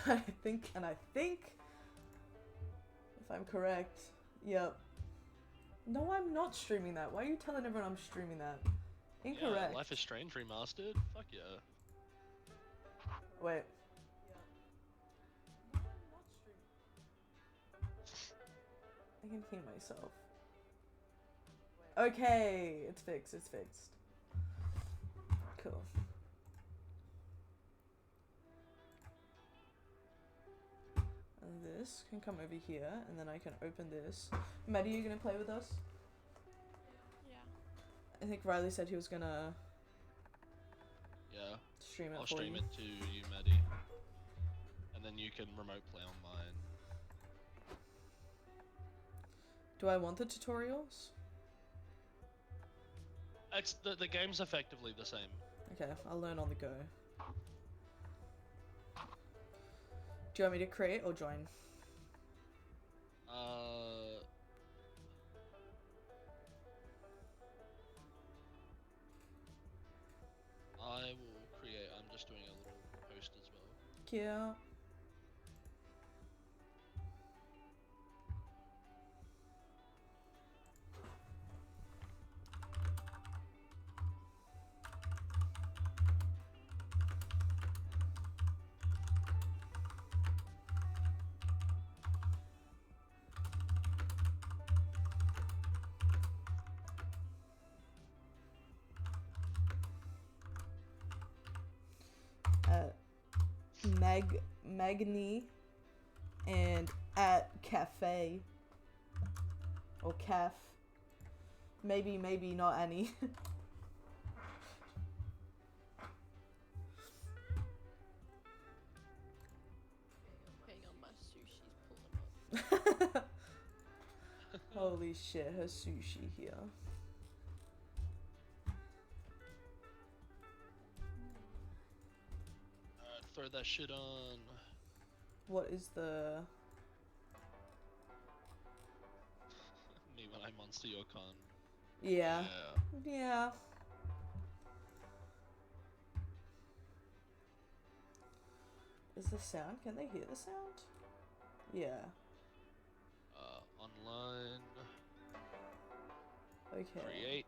I think, if I'm correct, yep. No, I'm not streaming that. Why are you telling everyone I'm streaming that? Incorrect. Yeah, Life is Strange remastered? Fuck yeah. Wait. I can hear myself. Okay, it's fixed, Cool. And this can come over here, and then I can open this. Maddie, you gonna play with us? Yeah. I think Riley said he was gonna Yeah. stream it I'll for stream you. it to you, Maddie. And then you can remote play on mine. Do I want the tutorials? The game's effectively the same. Okay, I'll learn on the go. Do you want me to create or join? I will create. I'm just doing a little post as well. Yeah. Magni and at cafe or caf. Maybe not Annie. Hang on, my sushi's pulling up. Holy shit, her sushi here. Throw that shit on. What is the... Me when I monster your con. Yeah. Yeah. Is the sound? Can they hear the sound? Yeah. Online. Okay. Create.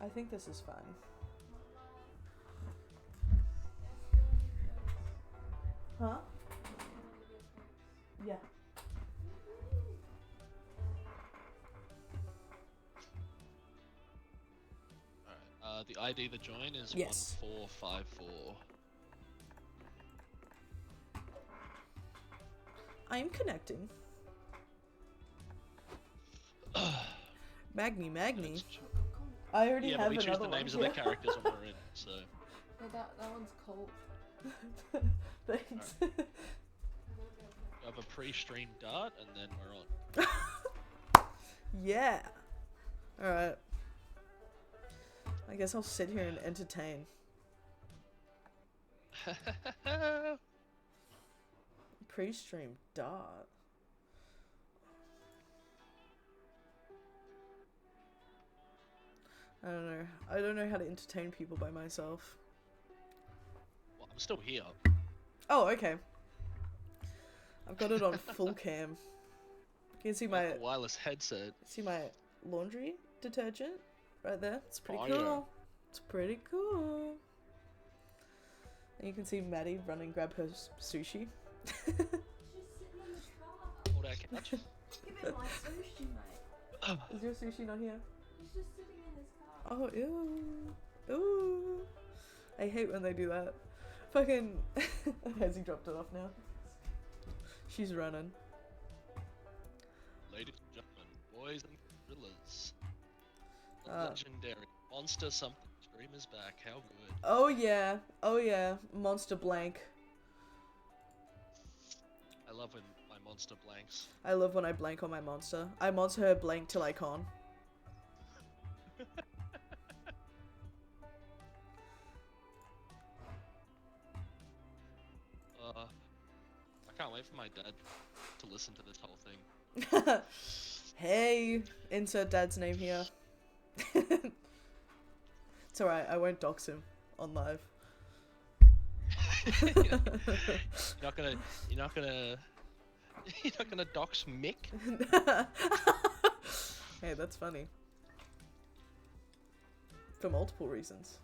I think this is fine. Huh? Yeah. Alright, the ID to join is Yes. 1454. I'm connecting. Magni. I already Yeah, have but we choose another the one. names of the characters when we're in, so... No, that one's cold. Thanks. We have a pre-stream dart, and then we're on. Yeah. Alright. I guess I'll sit here and entertain. Pre-stream dart. I don't know how to entertain people by myself. Well, I'm still here. Oh, okay. I've got it on full cam. You can see my Like a wireless headset. laundry detergent right there. It's pretty Oh, cool. yeah. It's pretty cool. And you can see Maddie run and grab her sushi. She's sitting in the car. Hold our couch. Give it my sushi, mate. Is your sushi not here? He's just sitting in his car. Oh, ew. Ooh. I hate when they do that. Fucking... Has he dropped it off now? She's running. Ladies and gentlemen, boys and gorillas. The legendary monster something stream is back. How good. Oh yeah. Monster blank. I love when my monster blanks. I love when I blank on my monster. I monster her blank till I can't. I can't wait for my dad to listen to this whole thing. Hey, insert dad's name here. It's alright, I won't dox him on live. You're not gonna, you're not gonna, you're not gonna dox Mick. Hey, that's funny. For multiple reasons.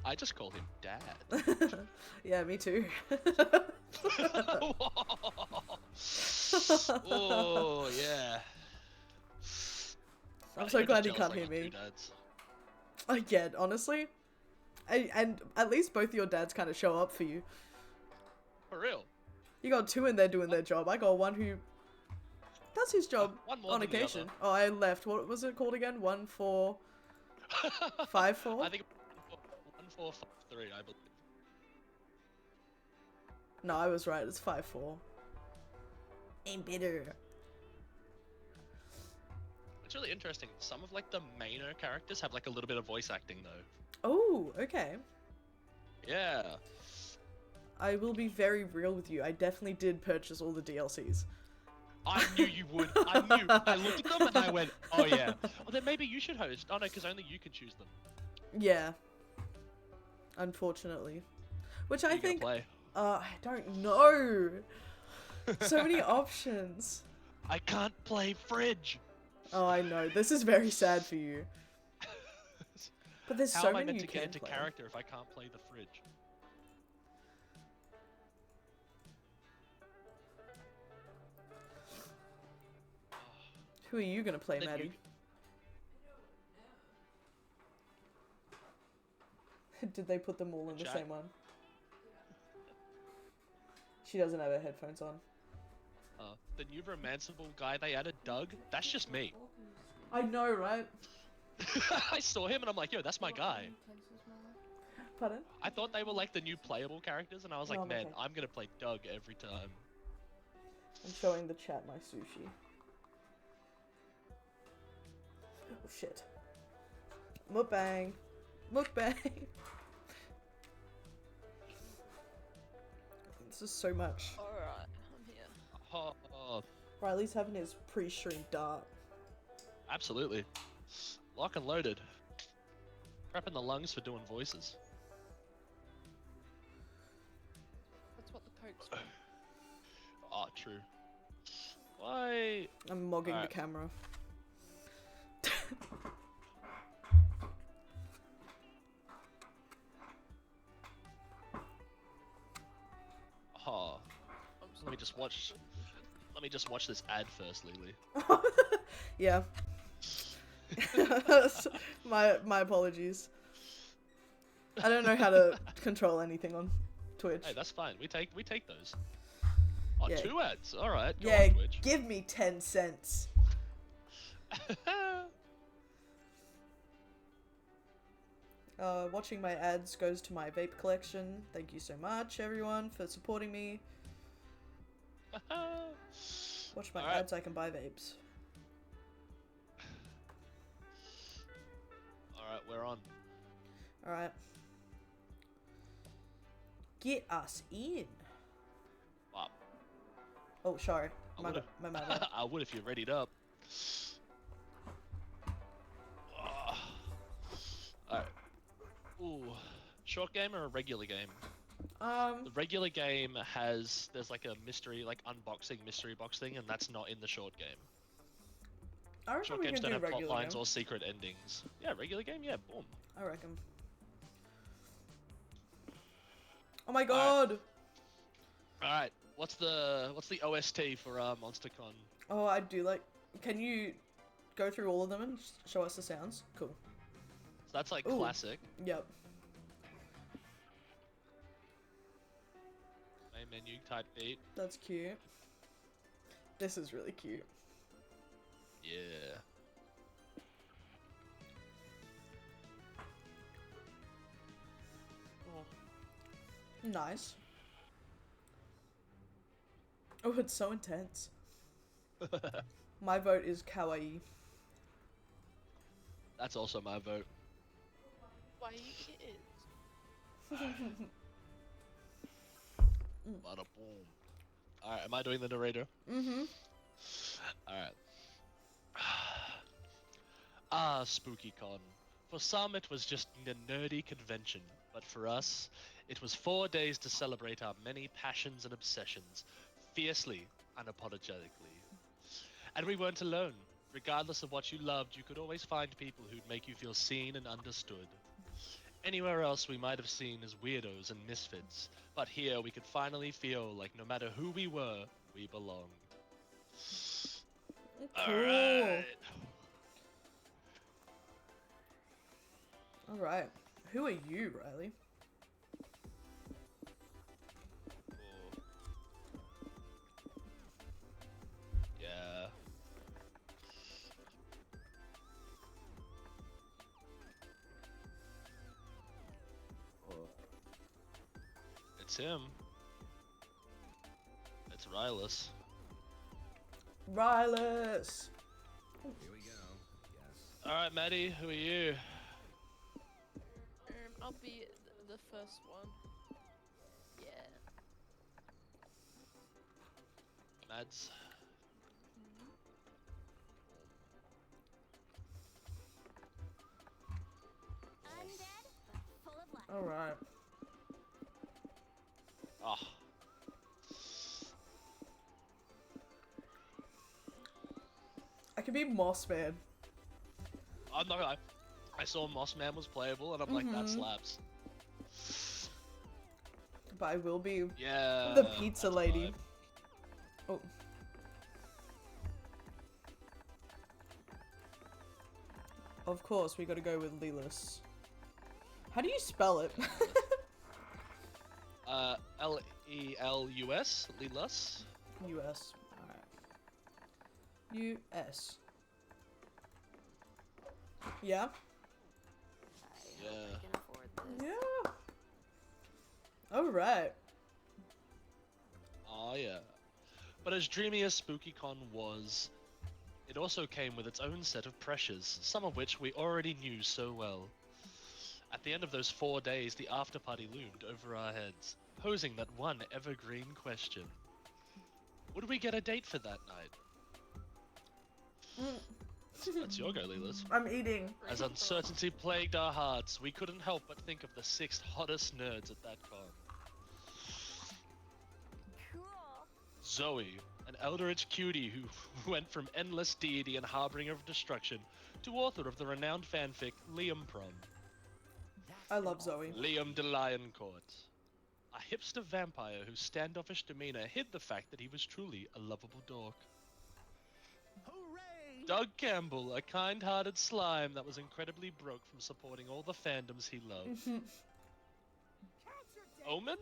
I just call him Dad. Yeah, me too. Oh yeah. I'm so You're glad just you can't jealous I hear got two me. dads. Again, honestly. And at least both your dads kind of show up for you. For real. You got two in there doing their job. I got one who does his job One more on than the occasion. Oh, I left. What was it called again? 1454? I think 1453, I believe. No, I was right. It's 54. Ain't bitter. It's really interesting. Some of like the mainer characters have like a little bit of voice acting though. Oh, okay. Yeah. I will be very real with you. I definitely did purchase all the DLCs. I knew you would. I knew. I looked at them and I went, oh yeah. Well then maybe you should host. Oh no, because only you can choose them. Yeah. Unfortunately. Which Who I you gonna think... play? I don't know. So many options. I can't play Fridge. Oh, I know. This is very sad for you. But there's How so am I many meant you to get can into play. character if I can't play the Fridge? Who are you gonna play, Then you- Maddie? Did they put them all in the Jack. same one? She doesn't have her headphones on. The new romanceable guy they added, Doug, that's just me. I know, right? I saw him and I'm like, yo, that's my guy. Pardon? I thought they were like the new playable characters and I was like, Oh, man, okay. I'm gonna play Doug every time. I'm showing the chat my sushi. Oh shit. Mukbang. Mukbang. This is so much. Alright, I'm here. Oh, Riley's having his pre-stream dart. absolutely. Lock and loaded. Prepping the lungs for doing voices. That's what the Coke's for. Oh, true. Why? I'm mogging Alright. the camera. Oh, I'm let me just watch. Let me just watch this ad first, Lily. Yeah. my apologies. I don't know how to control anything on Twitch. Hey, that's fine. We take those. Oh, Yeah. 2 ads. All right. Go Yeah, on, Twitch. give me 10 cents. Watching my ads goes to my vape collection. Thank you so much, everyone, for supporting me. Watch my Alright. ads, I can buy vapes. All right, we're on. Alright. Get us in. Wow. Oh, sorry. I My would've- bad. I would if you're readied up. Alright. Ooh. Short game or a regular game? The regular game there's like a mystery, like unboxing mystery box thing, and that's not in the short game. I reckon Short we games can don't do have plot regular lines game. or secret endings. Yeah, regular game, yeah, boom. I reckon. Oh my god! Alright, what's the OST for MonsterCon? Oh, I do like... Can you go through all of them and show us the sounds? Cool. So that's like Ooh. classic. Yep. Main menu type beat. That's cute. This is really cute. Yeah. Nice. Oh, it's so intense. My vote is kawaii. That's also my vote. Why it is? Bada boom. Alright, am I doing the narrator? Mm-hmm. Alright. Ah, Spooky Con. For some, it was just a nerdy convention, but for us, it was 4 days to celebrate our many passions and obsessions, fiercely, unapologetically. And we weren't alone. Regardless of what you loved, you could always find people who'd make you feel seen and understood. Anywhere else we might have seen as weirdos and misfits, but here we could finally feel like no matter who we were, we belonged. Cool. Alright. Alright. Who are you, Riley? Cool. Yeah. It's him. It's Rylus. Rylus! Here we go. Yes. Alright, Maddie, who are you? I'll be the first one. Yeah. Mads. Undead, but full of life. Alright. Oh. I can be Moss Man. I'm not gonna lie. I saw Moss Man was playable, and I'm like, that slaps. But I will be Yeah. the pizza that's lady. fine. Oh. Of course, we gotta go with Leelus. How do you spell it? L-E-L-U-S, Leelus. US. Alright. US. Yeah? Yeah. I can afford this. Yeah. Alright. Oh yeah. But as dreamy as SpookyCon was, it also came with its own set of pressures, some of which we already knew so well. At the end of those 4 days, the after-party loomed over our heads, posing that one evergreen question. Would we get a date for that night? That's your go, Leelus. I'm eating. As uncertainty plagued our hearts, we couldn't help but think of the 6th hottest nerds at that con. Cool. Zoe, an eldritch cutie who went from endless deity and harbinger of destruction to author of the renowned fanfic Liam Prom. I love Zoe. Liam de Lioncourt, a hipster vampire whose standoffish demeanor hid the fact that he was truly a lovable dork. Hooray! Doug Campbell, a kind-hearted slime that was incredibly broke from supporting all the fandoms he loved. Omen?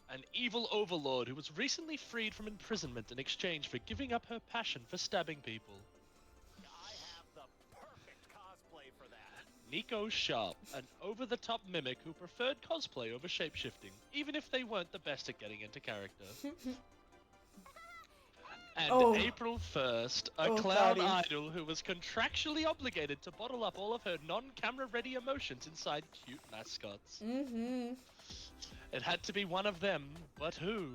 An evil overlord who was recently freed from imprisonment in exchange for giving up her passion for stabbing people. I have the perfect cosplay for that. Nico Sharp, an over-the-top mimic who preferred cosplay over shapeshifting, even if they weren't the best at getting into character. And Oh. April 1st, a Oh, clown Thaddy. idol who was contractually obligated to bottle up all of her non-camera ready emotions inside cute mascots. Mm-hmm. It had to be one of them, but who?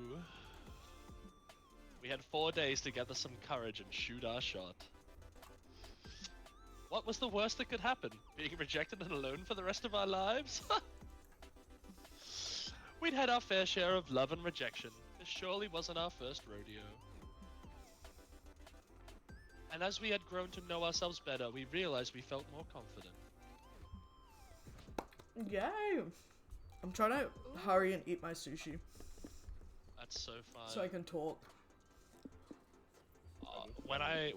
We had 4 days to gather some courage and shoot our shot. What was the worst that could happen? Being rejected and alone for the rest of our lives? We'd had our fair share of love and rejection. This surely wasn't our first rodeo. And as we had grown to know ourselves better, we realized we felt more confident. Yay! I'm trying to hurry and eat my sushi That's so fun. so I can talk. When I...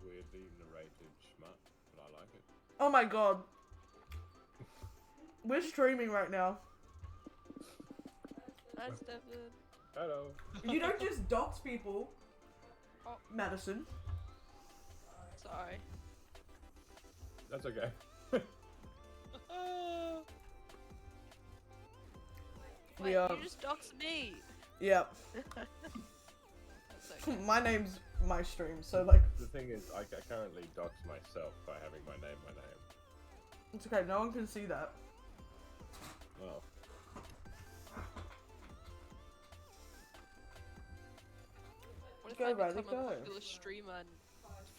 Weirdly narrated schmuck, but I like it. Oh my god. We're streaming right now. Hi, Stefan. Hello. You don't just dox people. Oh. Madison. Sorry. That's okay. We Wait, you just doxed me. Yep. That's okay. My name's my stream, so like, The thing is, I currently dox myself by having my name. it's okay, no one can see that. Well, What if Go, I Riley, become go. a popular streamer and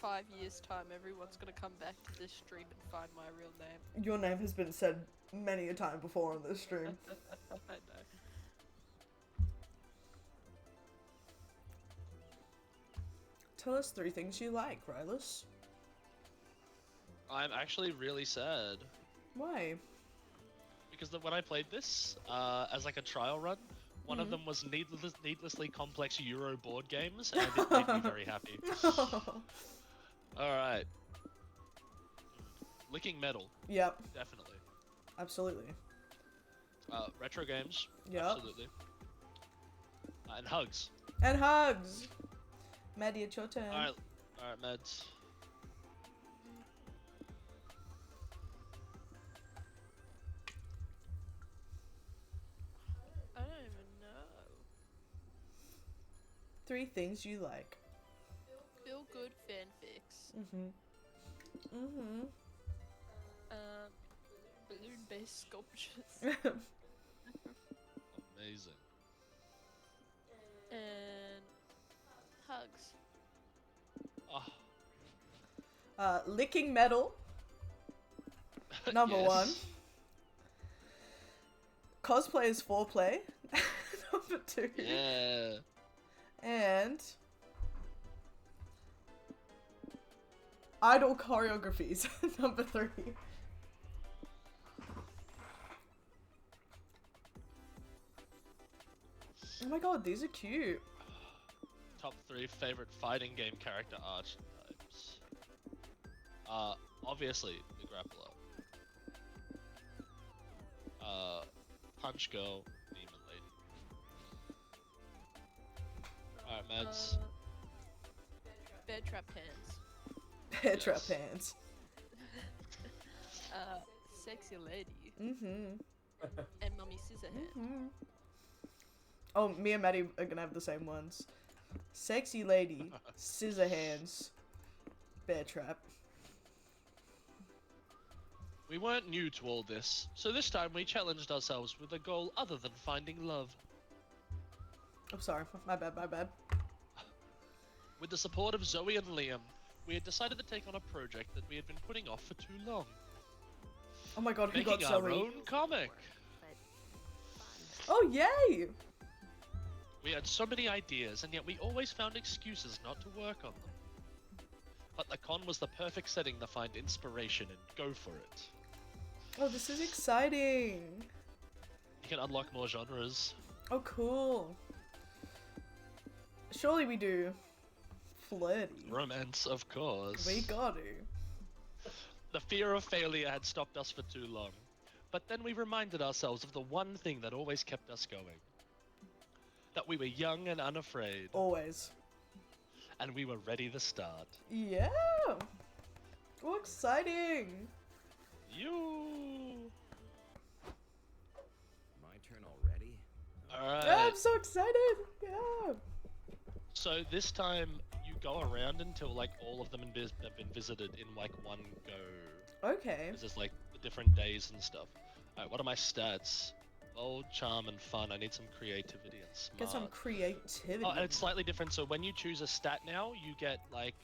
5 years' time, everyone's gonna come back to this stream and find my real name. Your name has been said many a time before on this stream. I know. Tell us 3 things you like, Rylus. I'm actually really sad Why? because when I played this as like a trial run, one of them was needlessly complex Euro board games, and it made me very happy. All right, licking metal, Yep, definitely. absolutely. Retro games, Yep. absolutely. And hugs. And hugs! Maddie, it's your turn. All right, meds. I don't even know. 3 things you like. Feel good fanfics. Balloon-based sculptures. Amazing. And hugs. Oh, Licking metal. Number yes. 1. Cosplay is foreplay. Number 2. Yeah. And idol choreographies. Number 3. Oh my god, these are cute. Top 3 favorite fighting game character archetypes. Obviously the grappler. Punch girl, demon lady. Alright, meds. Bear trap hands. Bear trap Yes. hands. Sexy lady. Mm-hmm. And mummy scissor hand. Oh, me and Maddie are gonna have the same ones. Sexy lady, scissor hands, bear trap. We weren't new to all this, so this time we challenged ourselves with a goal other than finding love. I'm sorry, my bad. With the support of Zoe and Liam, we had decided to take on a project that we had been putting off for too long. Oh my god, who got Making our Zoe? own comic. Oh yay! We had so many ideas, and yet we always found excuses not to work on them. But the con was the perfect setting to find inspiration and go for it. Oh, this is exciting. You can unlock more genres. Oh, cool. Surely we do. Flirty. Romance, of course. We got to. The fear of failure had stopped us for too long. But then we reminded ourselves of the one thing that always kept us going. That we were young and unafraid. Always. And we were ready to start. Yeah. Oh, exciting. You. My turn already? Alright. I'm so excited. Yeah. So this time you go around until like all of them have been visited in like one go. Okay. Because there's like the different days and stuff. Alright, what are my stats? Bold, charm, and fun. I need some creativity and smart. Get some creativity. Oh, and it's slightly different. So when you choose a stat now, you get like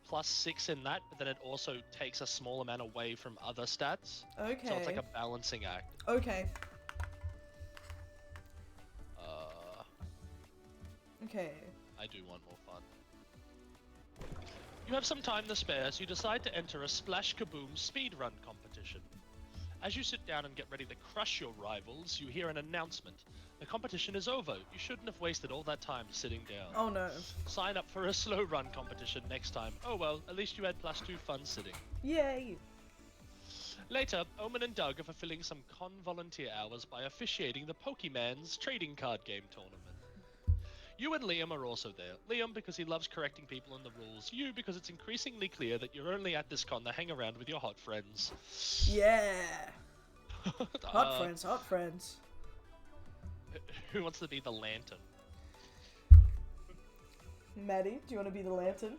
+6 in that, but then it also takes a small amount away from other stats. Okay. So it's like a balancing act. Okay. Okay. I do want more fun. You have some time to spare, so you decide to enter a Splash Kaboom speedrun competition. As you sit down and get ready to crush your rivals, you hear an announcement. The competition is over. You shouldn't have wasted all that time sitting down. Oh no. Sign up for a slow run competition next time. Oh well, at least you had +2 fun sitting. Yay. Later, Omen and Doug are fulfilling some con volunteer hours by officiating the Pokemon's trading card game tournament. You and Liam are also there. Liam because he loves correcting people on the rules. You because it's increasingly clear that you're only at this con to hang around with your hot friends. Yeah. Hot friends, hot friends. Who wants to be the lantern? Maddie, do you want to be the lantern?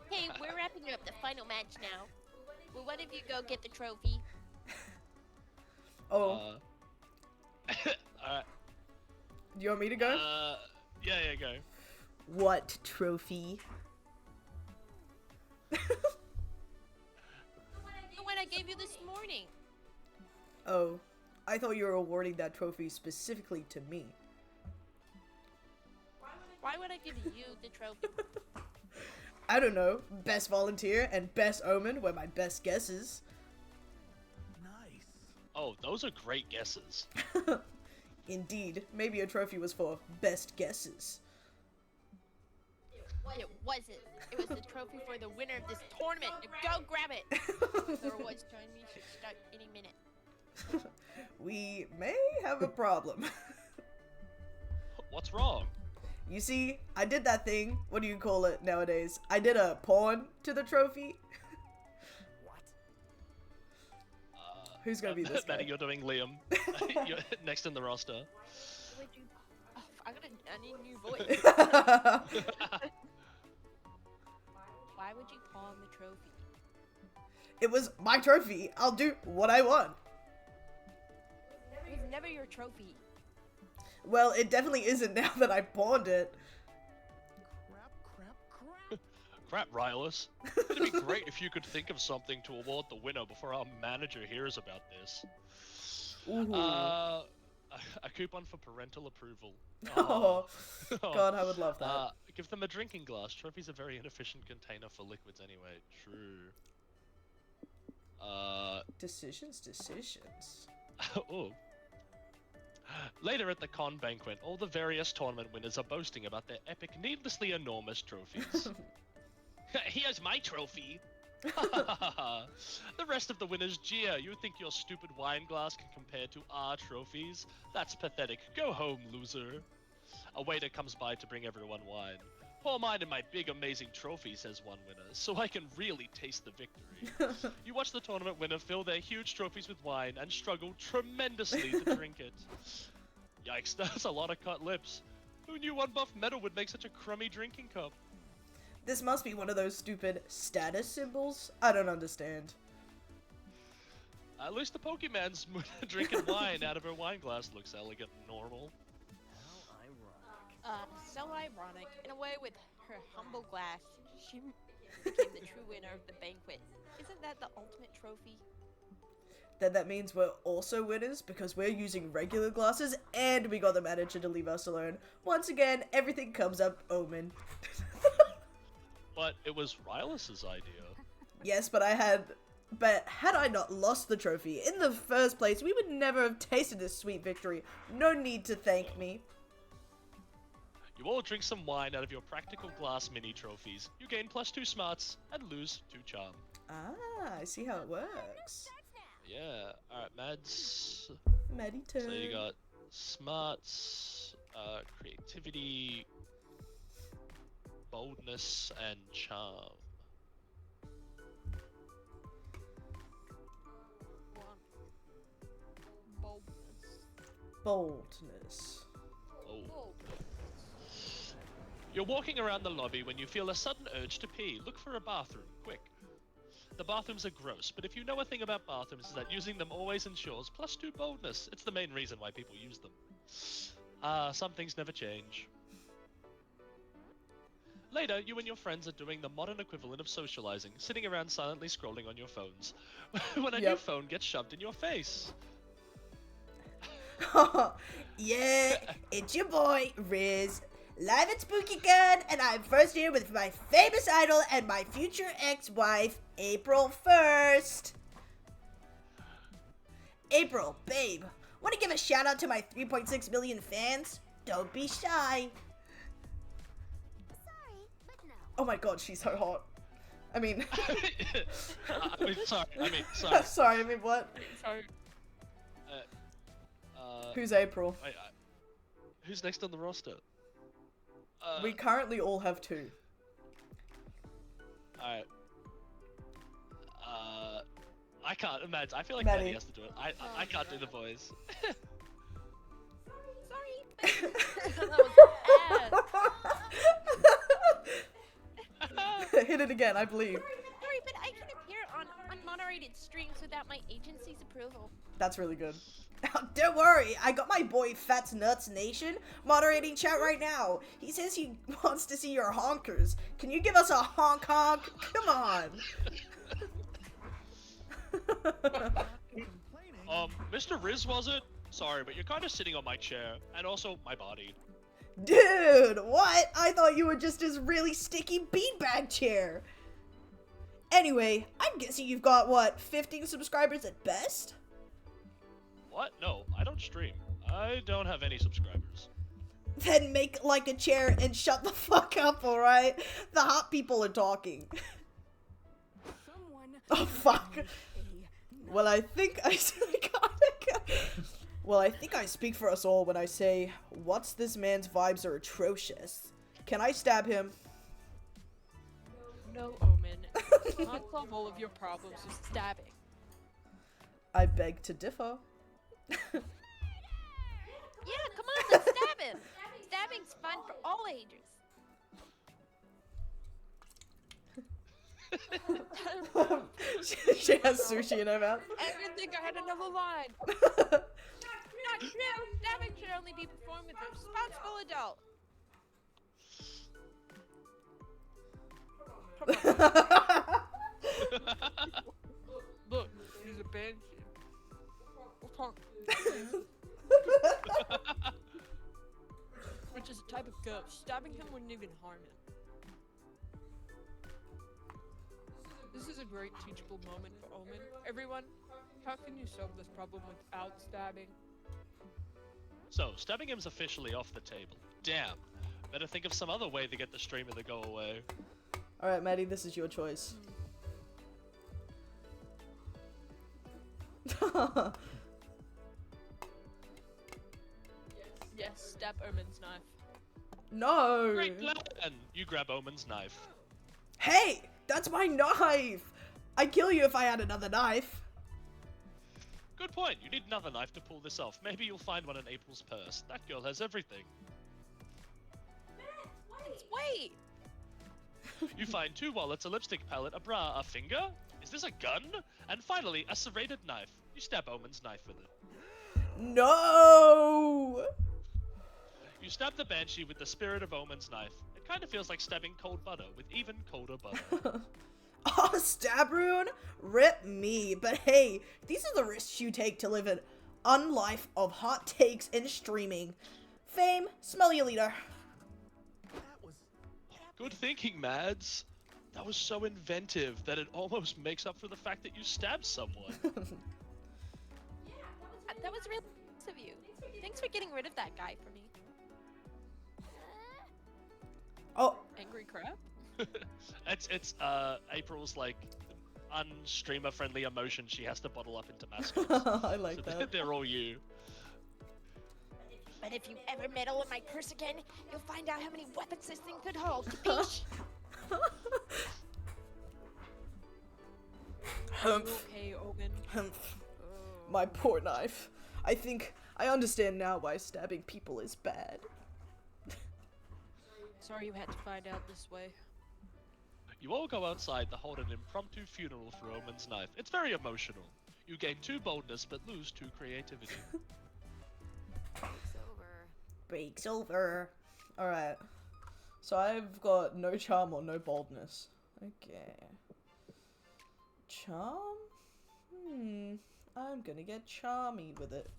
Hey, we're wrapping up the final match now. Will one of you go get the trophy? Oh, Alright. do you want me to go? Yeah, go. What trophy? morning. Oh, I thought you were awarding that trophy specifically to me. Why would I give you the trophy? I don't know. Best volunteer and best omen were my best guesses. Nice. Oh, those are great guesses. Indeed, maybe a trophy was for best guesses. It wasn't. It was the trophy for the winner of this tournament. Now go grab it. Or what's joining me should start any minute. We may have a problem. What's wrong? You see, I did that thing. What do you call it nowadays? I did a pawn to the trophy. What? Who's gonna be this guy? Maddie, you're doing Liam. You're next in the roster. Would you? Oh, I need a new voice. Why would you pawn the trophy? It was my trophy. I'll do what I want. It was never your trophy. Well, it definitely isn't now that I pawned it. Crap. Crap, Rylus. It'd be great if you could think of something to award the winner before our manager hears about this. Ooh. A coupon for parental approval. Oh, God, I would love that. Give them a drinking glass. Trophy's a very inefficient container for liquids anyway. True. Decisions. Oh. Later at the con banquet, all the various tournament winners are boasting about their epic, needlessly enormous trophies. Here's my trophy! The rest of the winners jeer. You think your stupid wine glass can compare to our trophies? That's pathetic. Go home, loser. A waiter comes by to bring everyone wine. Pour mine in my big, amazing trophy, says one winner, so I can really taste the victory. You watch the tournament winner fill their huge trophies with wine and struggle tremendously to drink it. Yikes, that's a lot of cut lips. Who knew one buff metal would make such a crummy drinking cup? This must be one of those stupid status symbols. I don't understand. At least the Pokemon's drinking wine out of her wine glass looks elegant and normal. How ironic. So ironic. In a way, with her humble glass, she became the true winner of the banquet. Isn't that the ultimate trophy? Then that means we're also winners because we're using regular glasses and we got the manager to leave us alone. Once again, everything comes up Omen. But it was Rylus's idea. Yes, but had I not lost the trophy in the first place, we would never have tasted this sweet victory. No need to thank me. You all drink some wine out of your practical glass mini trophies. You gain +2 smarts and lose 2 charm. Ah, I see how it works. Yeah. Alright, Mads. Maddie turn. So you got smarts, creativity, boldness, and charm. Boldness. Oh. You're walking around the lobby when you feel a sudden urge to pee. Look for a bathroom, quick. The bathrooms are gross, but if you know a thing about bathrooms, is that using them always ensures +2 boldness. It's the main reason why people use them. Some things never change. Later, you and your friends are doing the modern equivalent of socializing, sitting around silently scrolling on your phones, when a new phone gets shoved in your face. Yeah, it's your boy, Riz. Live at SpookyCon, and I'm first here with my famous idol and my future ex-wife, April 1st. April, babe, want to give a shout out to my 3.6 million fans? Don't be shy. Sorry, but no. Oh my god, she's so hot. I mean... sorry. Sorry, I mean what? Sorry. Who's April? Who's next on the roster? We currently all have 2. Alright. I can't imagine. I feel like Maddie. Maddie has to do it. I can't do the voice. Sorry, but that was bad. Hit it again, I believe. Sorry, but I can appear on unmoderated streams without my agency's approval. That's really good. Don't worry, I got my boy Fats Nuts Nation moderating chat right now. He says he wants to see your honkers. Can you give us a honk honk? Come on. Mr. Riz, was it? Sorry, but you're kind of sitting on my chair, and also my body. Dude, what? I thought you were just this really sticky beanbag chair. Anyway, I'm guessing you've got, what, 15 subscribers at best? What? No, I don't stream. I don't have any subscribers. Then make like a chair and shut the fuck up, alright? The hot people are talking. Oh, fuck. Well, I think I speak for us all when I say, what's this man's vibes are atrocious. Can I stab him? No, Omen. You can't solve all of your problems with stabbing. I beg to differ. Yeah, come on, let's stab him. Stabbing's fun for all ages. She has sushi in her mouth. I didn't think I had another line. Not true. Stabbing should only be performed with a responsible adult. Look, he's a banshee. Which is a type of ghost. Stabbing him wouldn't even harm him. This is a great teachable moment for Omen. Everyone, how can you solve this problem without stabbing? So, stabbing him's officially off the table. Damn. Better think of some other way to get the streamer to go away. Alright, Maddie, this is your choice. Yes, stab Omen's knife. No! Great plan! You grab Omen's knife. Hey! That's my knife! I'd kill you if I had another knife. Good point. You need another knife to pull this off. Maybe you'll find one in April's purse. That girl has everything. Wait. You find 2 wallets, a lipstick palette, a bra, a finger? Is this a gun? And finally, a serrated knife. You stab Omen's knife with it. No! You stab the Banshee with the spirit of Omen's knife. It kind of feels like stabbing cold butter with even colder butter. Oh, stab rune? Rip me. But hey, these are the risks you take to live an unlife of hot takes and streaming. Fame, smell you leader. Good thinking, Mads. That was so inventive that it almost makes up for the fact that you stabbed someone. That was really nice of you. Thanks for getting rid of that guy for me. Oh, Angry crab? It's April's like unstreamer friendly emotion she has to bottle up into mascots. I like that. They're all you. But if you ever meddle with my purse again, you'll find out how many weapons this thing could hold. Capiche? Humph. Okay, Omen. Humph. My poor knife. I think I understand now why stabbing people is bad. Sorry you had to find out this way. You all go outside to hold an impromptu funeral for Omen's knife. It's very emotional. You gain 2 boldness but lose 2 creativity. It's over. Breaks over. Alright. So I've got no charm or no boldness. Okay. Charm? I'm gonna get charmy with it.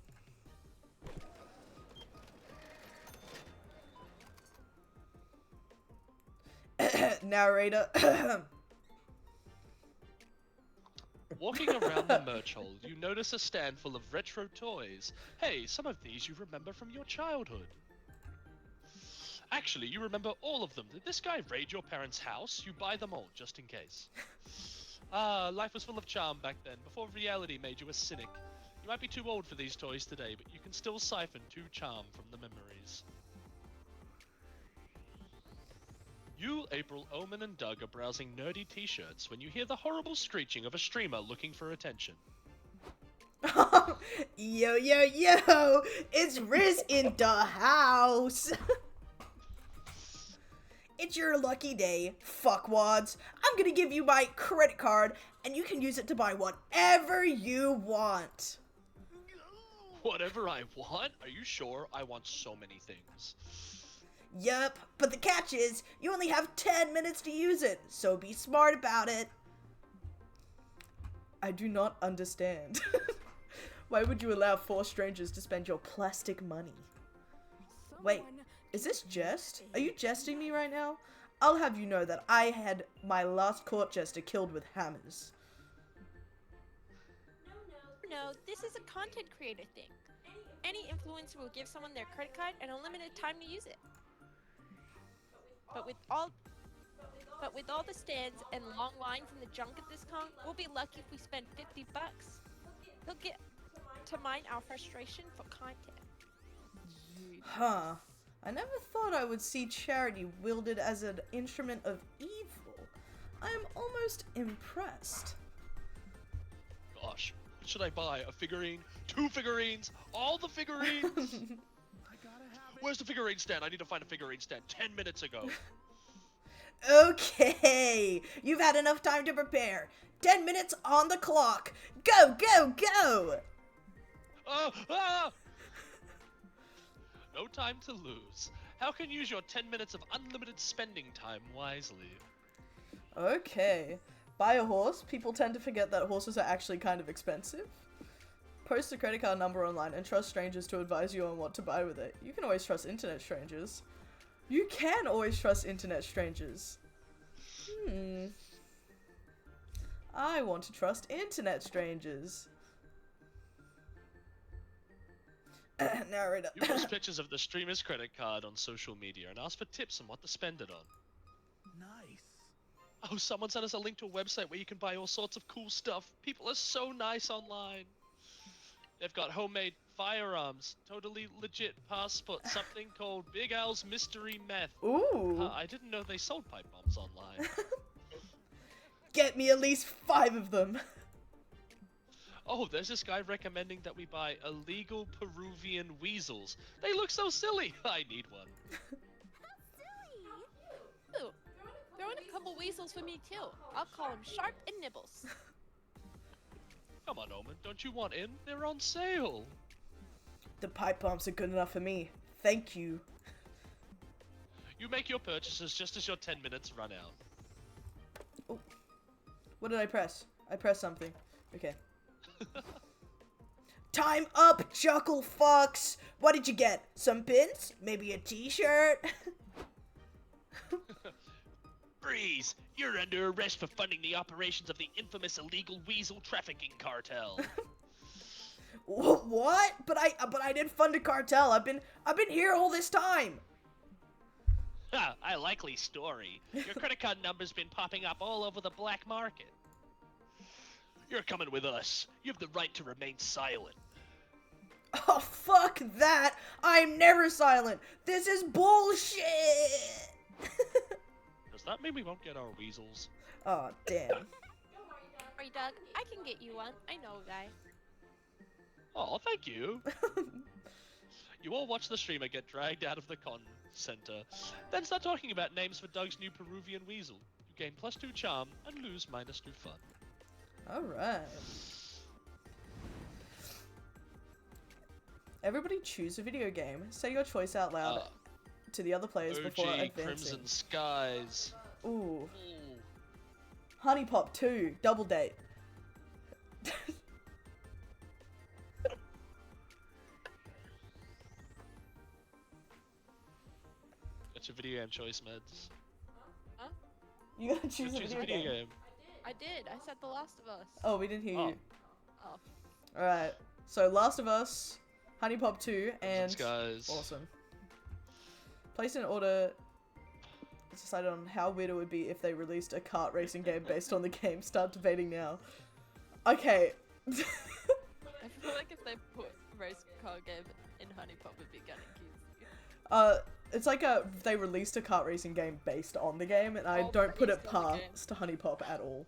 Narrator. Walking around the merch hold, you notice a stand full of retro toys. Hey, some of these you remember from your childhood. Actually, you remember all of them. Did this guy raid your parents' house? You buy them all, just in case. Ah, life was full of charm back then, before reality made you a cynic. You might be too old for these toys today, but you can still siphon 2 charm from the memories. You, April, Omen, and Doug are browsing nerdy t-shirts when you hear the horrible screeching of a streamer looking for attention. Yo, yo, yo! It's Riz in the house! It's your lucky day, fuckwads. I'm gonna give you my credit card, and you can use it to buy whatever you want. Whatever I want? Are you sure? I want so many things. Yup, but the catch is, you only have 10 minutes to use it, so be smart about it. I do not understand. Why would you allow 4 strangers to spend your plastic money? Wait, is this jest? Are you jesting me right now? I'll have you know that I had my last court jester killed with hammers. No, this is a content creator thing. Any influencer will give someone their credit card and unlimited time to use it. But with all the stands and long lines in the junk at this con, we'll be lucky if we spend $50. They'll get to mine our frustration for content. Huh. I never thought I would see charity wielded as an instrument of evil. I am almost impressed. Gosh, what should I buy? A figurine? 2 figurines? All the figurines? Where's the figurine stand? I need to find a figurine stand 10 minutes ago. Okay, you've had enough time to prepare. 10 minutes on the clock. Go, go, go! Ah! No time to lose. How can you use your 10 minutes of unlimited spending time wisely? Okay. Buy a horse. People tend to forget that horses are actually kind of expensive. Post a credit card number online and trust strangers to advise you on what to buy with it. You can always trust internet strangers. You can always trust internet strangers. I want to trust internet strangers. Narrator. You post pictures of the streamer's credit card on social media and ask for tips on what to spend it on. Nice. Oh, someone sent us a link to a website where you can buy all sorts of cool stuff. People are so nice online. They've got homemade firearms, totally legit passport, something called Big Al's Mystery Meth. Ooh. I didn't know they sold pipe bombs online. Get me at least 5 of them. Oh, there's this guy recommending that we buy illegal Peruvian weasels. They look so silly. I need one. Ooh, throw in a couple weasels for me too. I'll call them Sharp and Nibbles. Come on, Omen. Don't you want in? They're on sale. The pipe bombs are good enough for me. Thank you. You make your purchases just as your 10 minutes run out. Oh. What did I press? I pressed something. Okay. Time up, chuckle fucks! What did you get? Some pins? Maybe a t-shirt? Breeze, you're under arrest for funding the operations of the infamous illegal weasel trafficking cartel. What? But I didn't fund a cartel. I've been here all this time. Ha, a likely story. Your credit card number's been popping up all over the black market. You're coming with us. You have the right to remain silent. Oh, fuck that! I'm never silent! This is bullshit! Does that mean we won't get our weasels? Oh, damn. Don't worry, Doug. I can get you one. I know a guy. Oh, thank you. You all watch the streamer get dragged out of the con center, then start talking about names for Doug's new Peruvian weasel. You gain +2 charm and lose -2 fun. Alright. Everybody choose a video game. Say your choice out loud to the other players before OG advancing. Crimson Skies. Ooh. Ooh. Honey Pop 2. Double date. That's your video game choice, Meds. Huh? You gotta choose Choose a video game. I did. I said The Last of Us. Oh, we didn't hear you. Oh. Alright. So, Last of Us, Honey Pop 2, and... Skies. Awesome. Place in order... It's decided on how weird it would be if they released a kart racing game based on the game. Start debating now. Okay. I feel like if they put a race car game in Honey Pop, it'd be kind of cute. It's like they released a kart racing game based on the game, and I Oh, don't put it based on the game. past Honey Pop at all.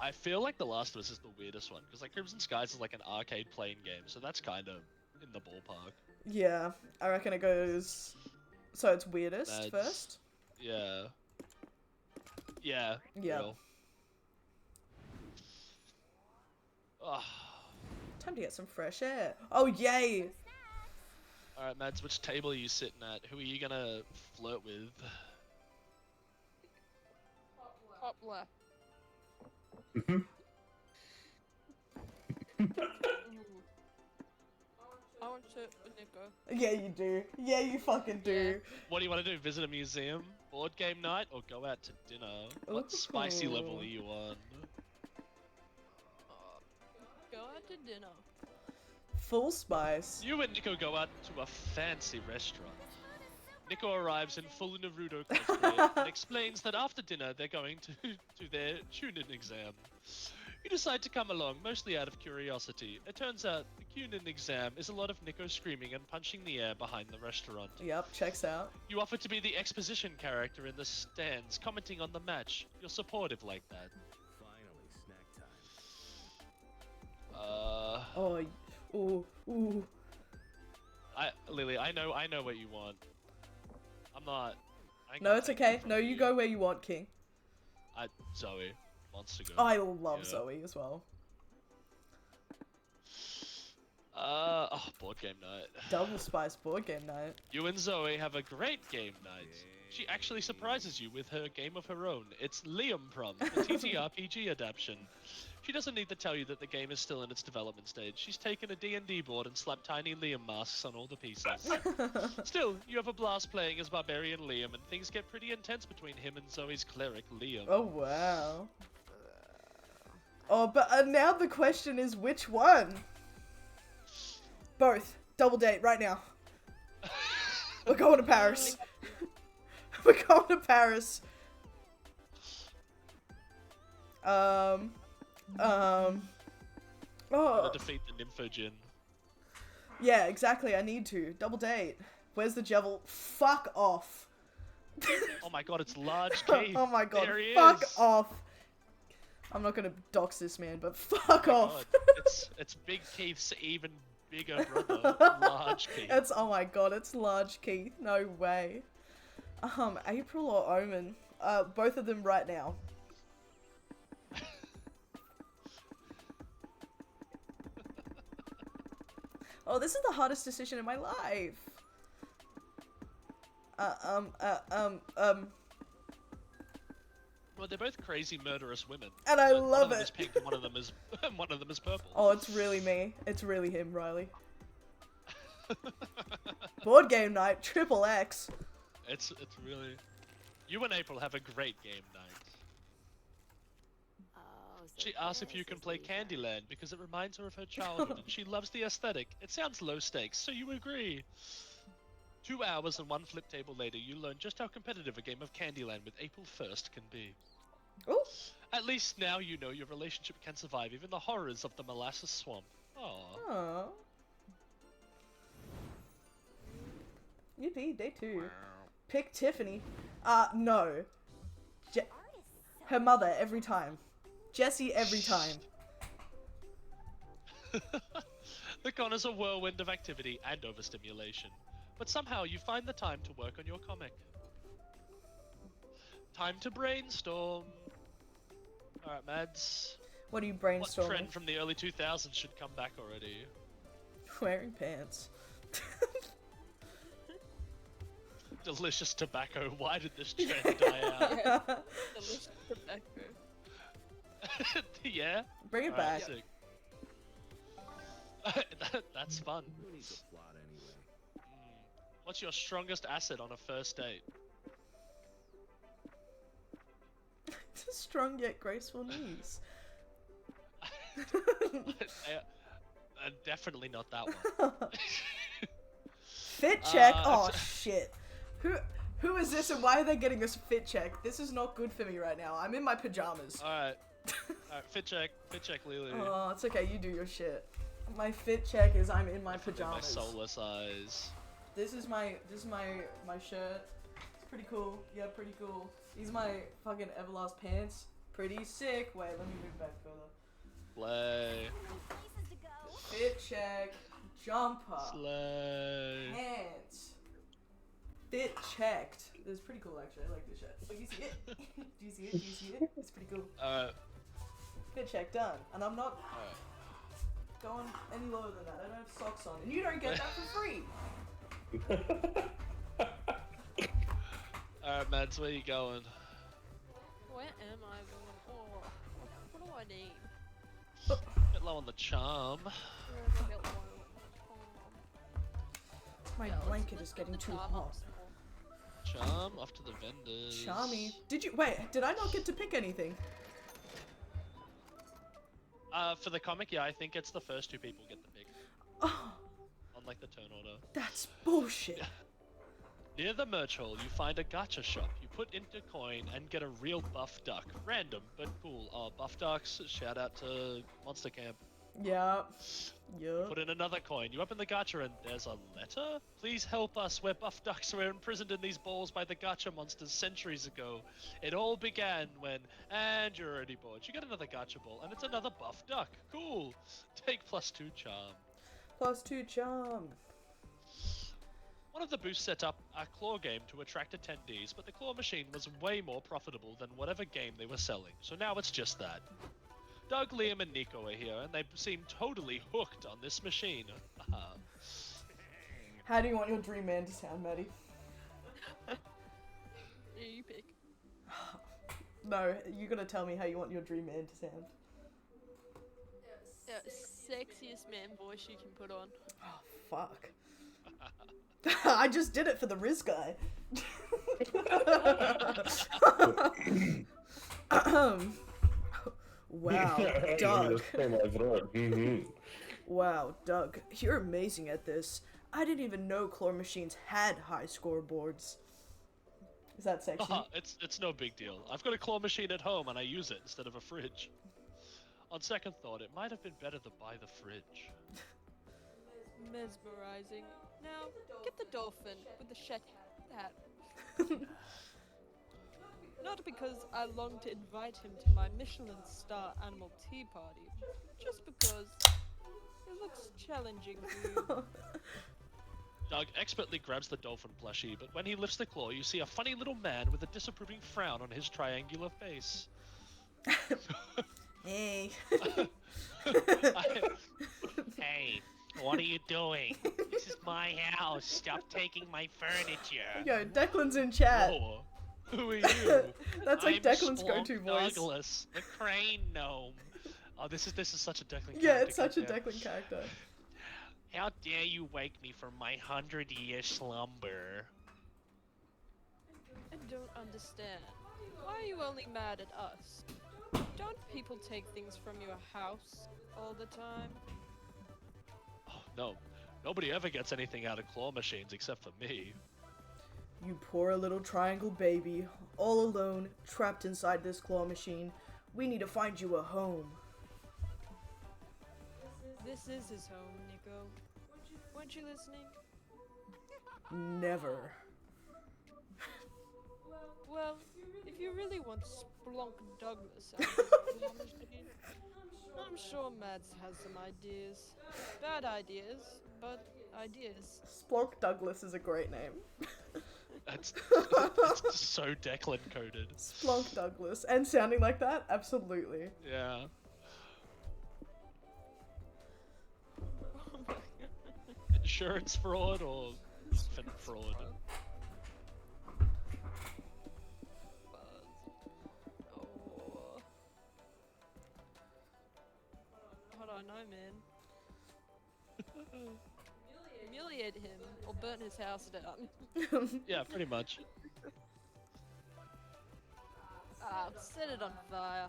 I feel like The Last of Us is the weirdest one, because like Crimson Skies is like an arcade playing game, so that's kind of in the ballpark. Yeah, I reckon it goes... So it's weirdest first? Yeah. Yeah. Yeah. Real. Ugh. Time to get some fresh air. Oh, yay! Alright, Mads, which table are you sitting at? Who are you gonna flirt with? Top left. I want to with Nico. Yeah, you do. Yeah, you fucking do. What do you want to do? Visit a museum, board game night, or go out to dinner? What spicy level Ooh. are you on? Go out to dinner. Full spice. You and Nico go out to a fancy restaurant. Nico arrives in full Naruto cosplay and explains that after dinner they're going to do their Chunin exam. You decide to come along, mostly out of curiosity. It turns out the Chunin exam is a lot of Nico screaming and punching the air behind the restaurant. Yep, checks out. You offer to be the exposition character in the stands, commenting on the match. You're supportive like that. Finally, snack time. Oh, ooh. Lily, I know what you want. I'm not. I ain't No, gonna it's take okay. it from No, you go where you want, King. Zoe wants to go. I love Yeah. Zoe as well. Board game night. Double spice board game night. You and Zoe have a great game night. She actually surprises you with her game of her own. It's Liam Prom, the TTRPG adaptation. She doesn't need to tell you that the game is still in its development stage. She's taken a D&D board and slapped tiny Liam masks on all the pieces. Still, you have a blast playing as Barbarian Liam, and things get pretty intense between him and Zoe's cleric, Liam. Oh, wow. Oh, but now the question is which one? Both. Double date right now. We're going to Paris. We're going to Paris. To Oh. defeat the Nymphogen. Yeah, exactly. I need to. Double date. Where's the Jevil? Fuck off. Oh my god, it's large Keith. Oh my god. There he Fuck is. off. I'm not gonna dox this man, but fuck Oh my off. God, it's Big Keith's even bigger brother, Large Keith. It's oh my god, it's large Keith. No way. April or Omen? Both of them right now. Oh, this is the hardest decision in my life. Well, they're both crazy, murderous women. And I but love one of them it. is pink and one of them is one of them is purple. Oh, it's really me. It's really him, Riley. Board game night, triple X. It's really. You and April have a great game night. She asks if you can play Candyland because it reminds her of her childhood and she loves the aesthetic. It sounds low stakes, so you agree. 2 hours and one flip table later, you learn just how competitive a game of Candyland with April 1st can be. Ooh. At least now you know your relationship can survive even the horrors of the molasses swamp. Aww. Aww. Yippee, day 2. Pick Tiffany. No. Her mother every time. Jessie every time. The con is a whirlwind of activity and overstimulation, but somehow you find the time to work on your comic. Time to brainstorm. Alright, Mads. What are you What brainstorming? trend from the early 2000s should come back already? Wearing pants. Delicious tobacco. Why did this trend die out? Yeah. Delicious tobacco. Yeah? Bring it Alright, back. sick. That's fun. Who needs a plot anyway? What's your strongest asset on a first date? Strong yet graceful knees. Definitely not that one. Fit check. Oh it's- shit. Who is this and why are they getting us fit check? This is not good for me right now. I'm in my pajamas. Alright. Alright, fit check, Lily. Oh, it's okay. You do your shit. My fit check is I'm in my My pajamas. soulless eyes. This is my shirt. It's pretty cool. Yeah, pretty cool. These are my fucking Everlast pants. Pretty sick. Wait, let me move back further. Slay. Fit check. Jumper. Slay. Pants. Fit checked. This is pretty cool actually. I like this shirt. Oh, you see it? Do you see it? Do you see it? It's pretty cool. Alright. Fit check done. And I'm not Alright. going any lower than that. I don't have socks on. And you don't get that for free. Alright, Mads, where you going? Where am I going? Oh, what do I need? bit low on the charm. We're a bit low. My Yeah, let's- blanket let's is put getting the too charm up hot. some more. Charm, off to the vendors. Charmy. Did I not get to pick anything? For the comic, yeah, I think it's the first 2 people get the pick. Oh, On, like, the turn order. that's bullshit. Near the merch hall, you find a gacha shop. You put in a coin and get a real buff duck. Random, but cool. Oh, buff ducks, shout out to Monster Camp. Yeah. Yeah. Put in another coin. You open the gacha and there's a letter? Please help us. We're buff ducks. We're imprisoned in these balls by the gacha monsters centuries ago. It all began when... And you're already bored. You get another gacha ball and it's another buff duck. Cool. Take +2 charm. +2 charm. One of the booths set up a claw game to attract attendees, but the claw machine was way more profitable than whatever game they were selling, so now it's just that. Doug, Liam, and Nico are here, and they seem totally hooked on this machine. How do you want your dream man to sound, Maddie? Yeah, you pick. No, you gotta tell me how you want your dream man to sound. Sexiest man voice you can put on. Oh, fuck. I just did it for the Riz guy. Wow, Doug. Wow, Doug, you're amazing at this. I didn't even know claw machines had high scoreboards. Is that sexy? It's no big deal. I've got a claw machine at home and I use it instead of a fridge. On second thought, it might have been better to buy the fridge. Mesmerizing. Now, get the dolphin with the shed hat. Not because I long to invite him to my Michelin star animal tea party, just because it looks challenging for you. Doug expertly grabs the dolphin plushie, but when he lifts the claw, you see a funny little man with a disapproving frown on his triangular face. Hey. Hey, what are you doing? This is my house. Stop taking my furniture. Yo, Declan's in chat. Whoa. Who are you? That's like I'm Declan's Splunk go-to voice. Douglas, the crane gnome. Oh, this is such a Declan Yeah, character. it's such a goddamn. Declan character. How dare you wake me from my 100-year slumber? I don't understand. Why are you only mad at us? Don't people take things from your house all the time? Oh, no. Nobody ever gets anything out of claw machines except for me. You poor little triangle baby, all alone, trapped inside this claw machine. We need to find you a home. This is his home, Nico. Weren't you listening? Never. Well, if you really want Splunk Douglas out of this claw machine, I'm sure Mads has some ideas. Bad ideas, but ideas. Splunk Douglas is a great name. That's so Declan coded. Splunk Douglas. And sounding like that? Absolutely. Yeah. Insurance fraud or infant fraud? Oh. Hold on, no, man. Humiliate him or burn his house down. Yeah, pretty much. Set it on fire.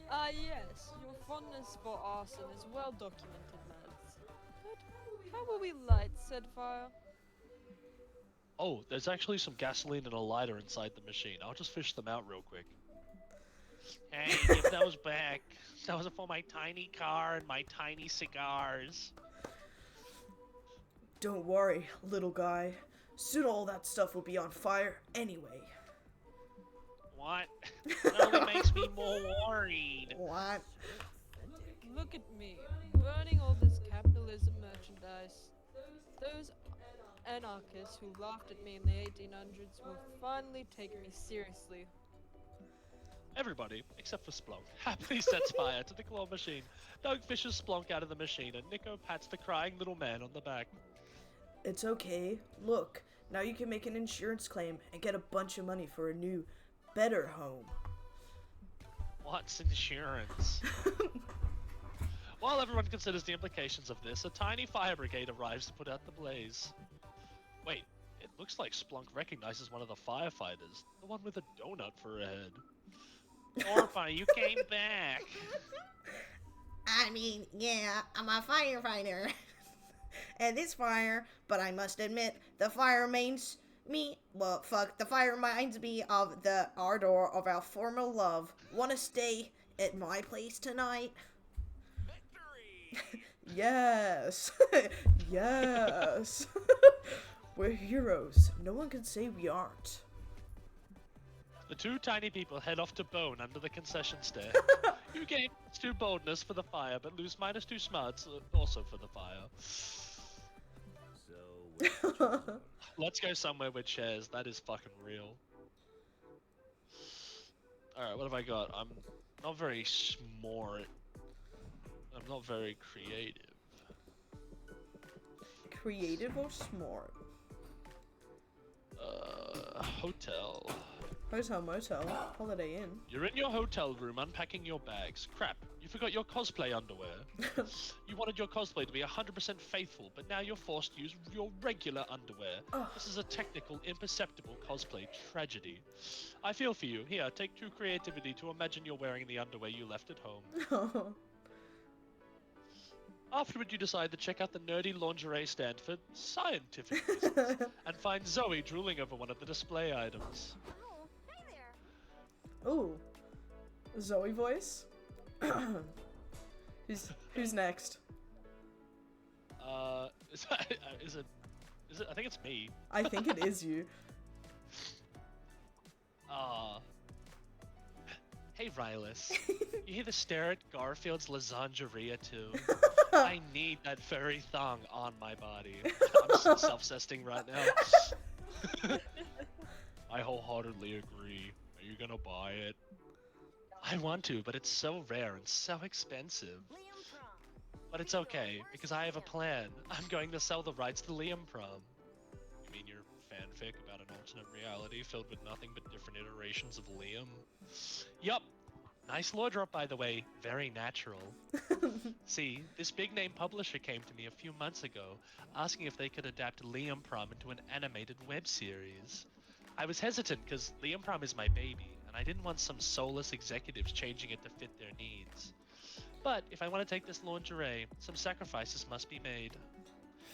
Yes, your fondness for arson is well documented, Mads. But how will we light said fire? Oh, there's actually some gasoline and a lighter inside the machine. I'll just fish them out real quick. Hey, give those back. Those are for my tiny car and my tiny cigars. Don't worry, little guy. Soon all that stuff will be on fire anyway. What? That only makes me more worried. What? Look at me, burning all this capitalism merchandise. Those anarchists who laughed at me in the 1800s will finally take me seriously. Everybody, except for Splunk, happily sets fire to the claw machine. Doug fishes Splunk out of the machine, and Nico pats the crying little man on the back. It's okay. Look, now you can make an insurance claim and get a bunch of money for a new, better home. What's insurance? While everyone considers the implications of this, a tiny fire brigade arrives to put out the blaze. Wait, it looks like Splunk recognizes one of the firefighters, the one with a donut for a head. Orpa, you came back. I mean, yeah, I'm a firefighter. And this fire, but I must admit, the fire reminds me, the fire reminds me of the ardor of our former love. Wanna stay at my place tonight? Victory! Yes. Yes. We're heroes. No one can say we aren't. The two tiny people head off to Bone under the concession stand. You gain +2 boldness for the fire, but lose -2 smarts also for the fire. So, Let's go somewhere with chairs. That is fucking real. Alright, what have I got? I'm not very smart. I'm not very creative. Creative or smart? Hotel. Hotel motel. Holiday Inn. You're in your hotel room unpacking your bags. Crap, you forgot your cosplay underwear. You wanted your cosplay to be 100% faithful, but now you're forced to use your regular underwear. Ugh. This is a technical, imperceptible cosplay tragedy. I feel for you. Here, take 2 creativity to imagine you're wearing the underwear you left at home. Afterward, you decide to check out the nerdy lingerie stand for scientific reasons, and find Zoe drooling over one of the display items. Oh, hey there. Ooh. Zoe voice? Who's next? Is it? I think it's me. I think it is you. Hey, Rylus. You hear the stare at Garfield's lasagneria too? I need that furry thong on my body. I'm so self-cesting right now. I wholeheartedly agree. Are you gonna buy it? I want to, but it's so rare and so expensive. Liam Prom. But it's okay, because I have a plan. I'm going to sell the rights to Liam Prom. You mean your fanfic about an alternate reality filled with nothing but different iterations of Liam? Yup. Nice lore drop, by the way. Very natural. See, this big name publisher came to me a few months ago, asking if they could adapt Liam Prom into an animated web series. I was hesitant because Liam Prom is my baby, and I didn't want some soulless executives changing it to fit their needs. But if I want to take this lingerie, some sacrifices must be made.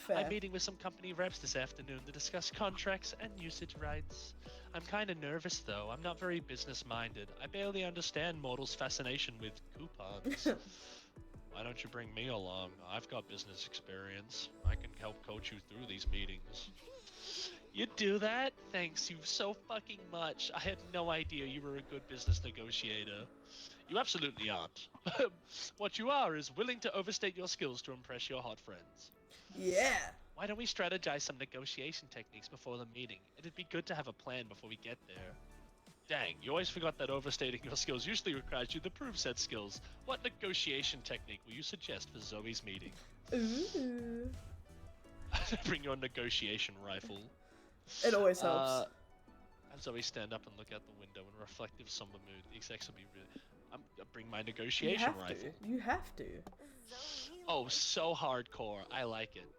Fair. I'm meeting with some company reps this afternoon to discuss contracts and usage rights. I'm kinda nervous though, I'm not very business-minded. I barely understand mortals' fascination with coupons. Why don't you bring me along? I've got business experience. I can help coach you through these meetings. You do that? Thanks you so fucking much. I had no idea you were a good business negotiator. You absolutely aren't. What you are is willing to overstate your skills to impress your hot friends. Yeah. Why don't we strategize some negotiation techniques before the meeting? It'd be good to have a plan before we get there. Dang, you always forgot that overstating your skills usually requires you to prove said skills. What negotiation technique will you suggest for Zoe's meeting? Ooh. Bring your negotiation rifle. It always helps. Have Zoe stand up and look out the window in a reflective, somber mood. The execs will be really... bring my negotiation rifle. You have to. Oh, so hardcore. I like it.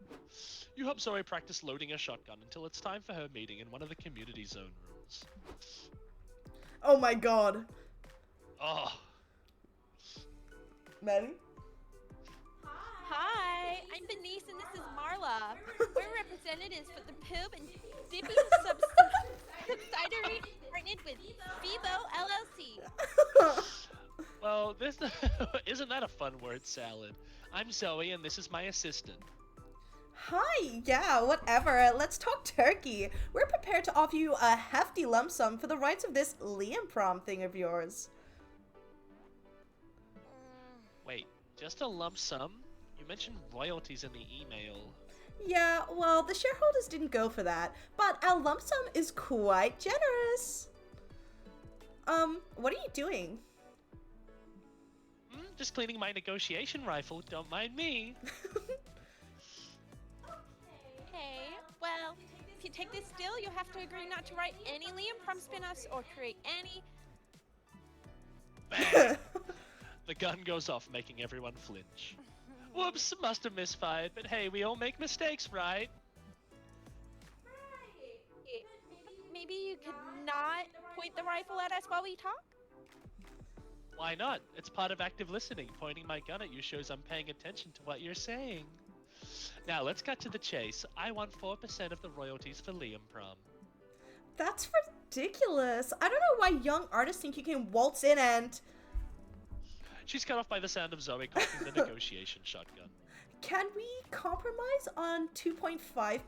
You help Zoe practice loading a shotgun until it's time for her meeting in one of the community zone rooms. Oh my god. Oh. Maddie? Hi, I'm Denise and this is Marla. We're representatives for the Poop and Dippy Subsidiary partnered with Vivo LLC. Well, this isn't that a fun word salad? I'm Zoe and this is my assistant. Hi, yeah, whatever. Let's talk turkey. We're prepared to offer you a hefty lump sum for the rights of this Liam Prom thing of yours. Wait, just a lump sum? You mentioned royalties in the email. Yeah, well, the shareholders didn't go for that, but our lump sum is quite generous. What are you doing? Just cleaning my negotiation rifle, don't mind me. Okay, well, if you take this deal, you'll have to agree not to write any Liam Prom spin-offs or create any Bang! The gun goes off, making everyone flinch. Whoops, must have misfired, but hey, we all make mistakes, right? Maybe you could not point the rifle at us while we talk? Why not? It's part of active listening. Pointing my gun at you shows I'm paying attention to what you're saying. Now, let's cut to the chase. I want 4% of the royalties for Liam Prom. That's ridiculous. I don't know why young artists think you can waltz in and... She's cut off by the sound of Zoe cocking the negotiation shotgun. Can we compromise on 2.5%?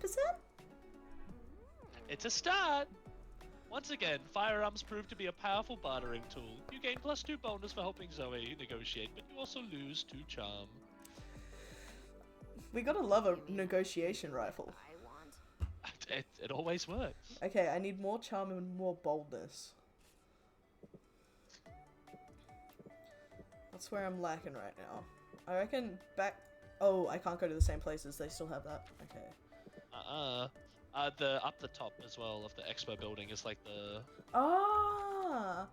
It's a start! Once again, firearms prove to be a powerful bartering tool. You gain +2 bonus for helping Zoe negotiate, but you also lose 2 charm. We gotta love a negotiation rifle. It always works. Okay, I need more charm and more boldness. That's where I'm lacking right now. I reckon back... Oh, I can't go to the same places. They still have that. Okay. Up the top as well of the expo building is like the... Ah!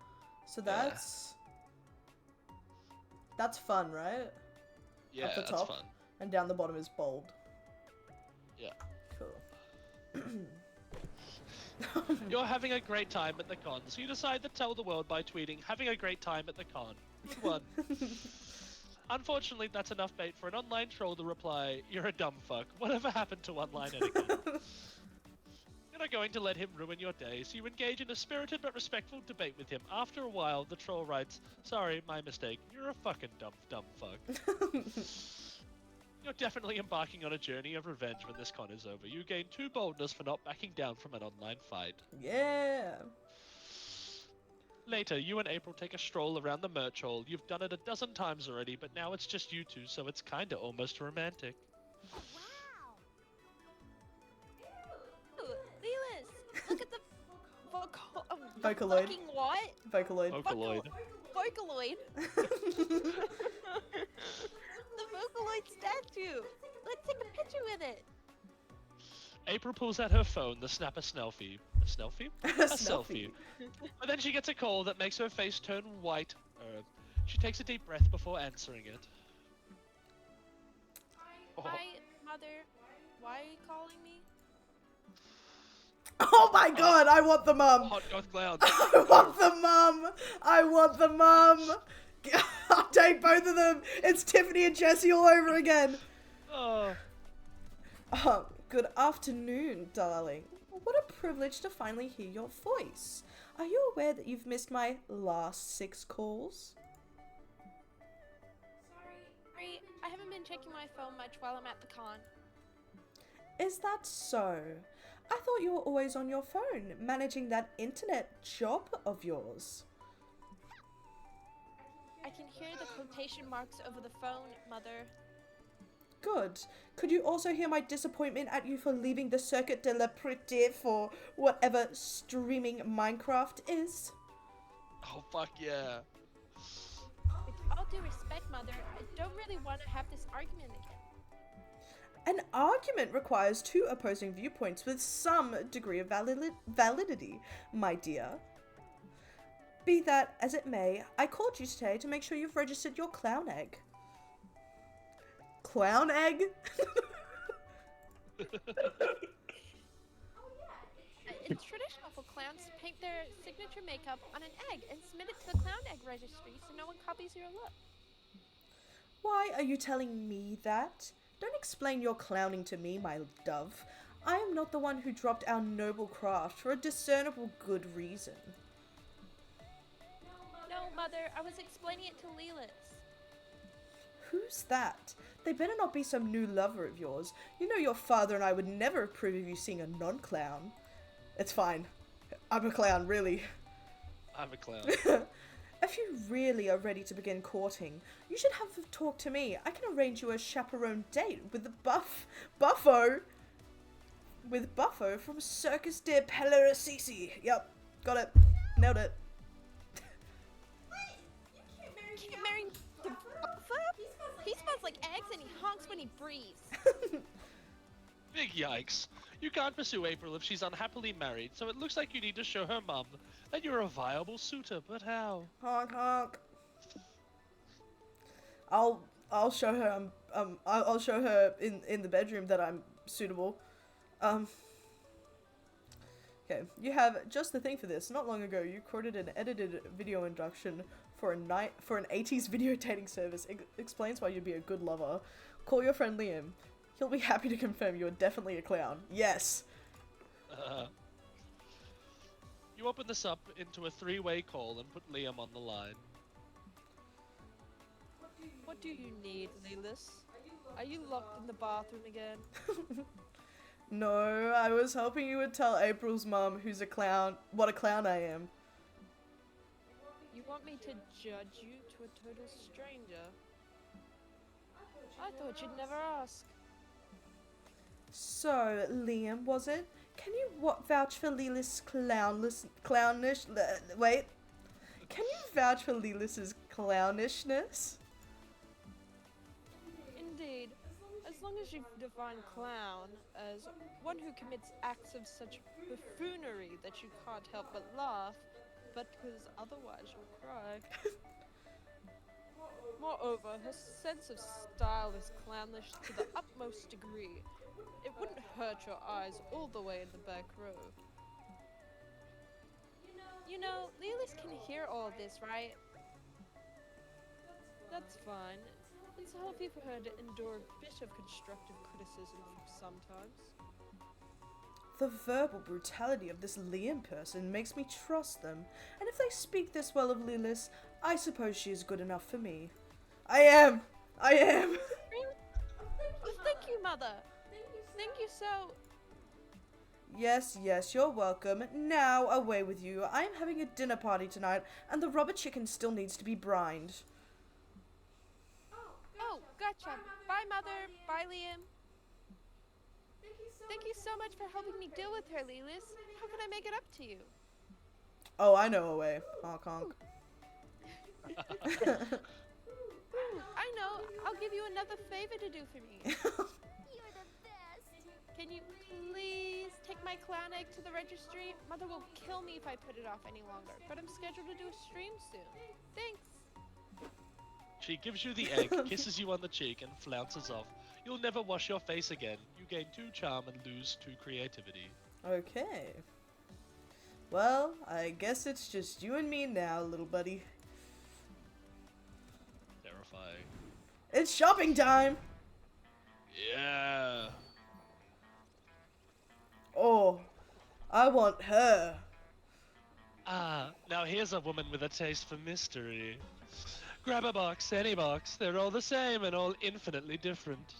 So that's... That's fun, right? Yeah, Up the that's top. fun. And down the bottom is bold. Yeah. Cool. You're having a great time at the con, so you decide to tell the world by tweeting, having a great time at the con. Good one. Unfortunately, that's enough bait for an online troll to reply, you're a dumb fuck. Whatever happened to online etiquette? You're not going to let him ruin your day, so you engage in a spirited but respectful debate with him. After a while, the troll writes, sorry, my mistake. You're a fucking dumb fuck. You're definitely embarking on a journey of revenge when this con is over. You gain 2 boldness for not backing down from an online fight. Yeah! Later, you and April take a stroll around the merch hall. You've done it a dozen times already, but now it's just you two, so it's kinda almost romantic. Ooh, Lelis, look at the Vocaloid. fucking what? Vocaloid. Vocaloid. Vocaloid. The Vocaloid statue. Let's take a picture with it. April pulls out her phone to snap a selfie. A selfie? A selfie. But then she gets a call that makes her face turn white. She takes a deep breath before answering it. Oh. Hi, Mother. Why are you calling me? Oh my god, I want the mum! Hot goth clown. I want the mum! I want the mum! I'll take both of them! It's Tiffany and Jesse all over again! Oh. Good afternoon, darling. What a privilege to finally hear your voice. Are you aware that you've missed my last 6 calls? Sorry, I haven't been checking my phone much while I'm at the con. Is that so? I thought you were always on your phone, managing that internet job of yours. I can hear the quotation marks over the phone, Mother. Good. Could you also hear my disappointment at you for leaving the Circuit de la Pretty for whatever streaming Minecraft is? Oh, fuck yeah. With all due respect, Mother, I don't really want to have this argument again. An argument requires 2 opposing viewpoints with some degree of validity, my dear. Be that as it may, I called you today to make sure you've registered your clown egg. Clown egg? It's traditional for clowns to paint their signature makeup on an egg and submit it to the clown egg registry so no one copies your look. Why are you telling me that? Don't explain your clowning to me, my dove. I am not the one who dropped our noble craft for a discernible good reason. No, Mother, I was explaining it to Lelis. Who's that? They better not be some new lover of yours. You know your father and I would never approve of you seeing a non-clown. It's fine. I'm a clown, really. I'm a clown. If you really are ready to begin courting, you should have a talk to me. I can arrange you a chaperone date with the Buffo from Circus de Pellericisi. Yep, got it. Nailed it. You can't marry the Buffa? He smells like eggs and he honks when he breathes. Big yikes. You can't pursue April if she's unhappily married, so it looks like you need to show her mum that you're a viable suitor, but how? Honk honk. I'll show her I'll show her in the bedroom that I'm suitable. Okay, you have just the thing for this. Not long ago, you recorded an edited video induction for an 80s video dating service. Explains why you'd be a good lover. Call your friend Liam. He'll be happy to confirm you're definitely a clown. Yes. You open this up into a three-way call and put Liam on the line. What do you need, Lelis? Are you locked in the bathroom again? No, I was hoping you would tell April's mum, who's a clown, what a clown I am. You want me to judge you to a total stranger? I thought you'd never ask. So, Liam, was it? Can you vouch for Lilis' clownish? Wait. Can you vouch for Lilis's clownishness? Indeed. As long as you define clown as one who commits acts of such buffoonery that you can't help but laugh, but because otherwise you'll cry. Moreover, her sense of style is clownish to the utmost degree. It wouldn't hurt your eyes all the way in the back row. You know, Lelis can hear all of this, right? That's fine. It's healthy for her to endure a bit of constructive criticism sometimes. The verbal brutality of this Liam person makes me trust them, and if they speak this well of Lilis, I suppose she is good enough for me. I am! Oh, thank you, Mother! Thank you so... Yes, you're welcome. Now, away with you. I am having a dinner party tonight, and the rubber chicken still needs to be brined. Oh, gotcha. Bye, Mother. Bye, Liam. Thank you so much for helping me deal with her, Lelis. How can I make it up to you? Oh, I know a way. Honk honk. I know. I'll give you another favor to do for me. You're the best. Can you please take my clown egg to the registry? Mother will kill me if I put it off any longer, but I'm scheduled to do a stream soon. Thanks. She gives you the egg, kisses you on the cheek, and flounces off. You'll never wash your face again. You gain 2 charm and lose 2 creativity. Okay. Well, I guess it's just you and me now, little buddy. Terrifying. It's shopping time! Yeah. Oh, I want her. Ah, now here's a woman with a taste for mystery. Grab a box, any box. They're all the same and all infinitely different.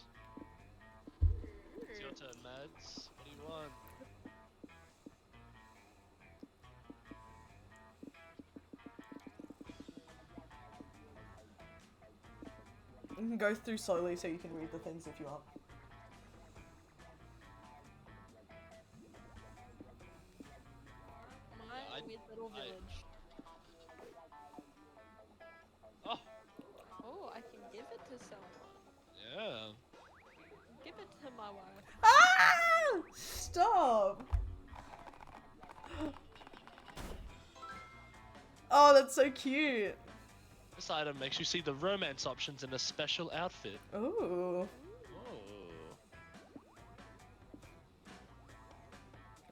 It's your turn, Mads. What do you want? You can go through slowly so you can read the things if you want. My weird little village. Oh, Oh, I can give it to someone. yeah. Give it to my wife. Ah! Stop! Oh, that's so cute. This item makes you see the romance options in a special outfit. Ooh. Oh.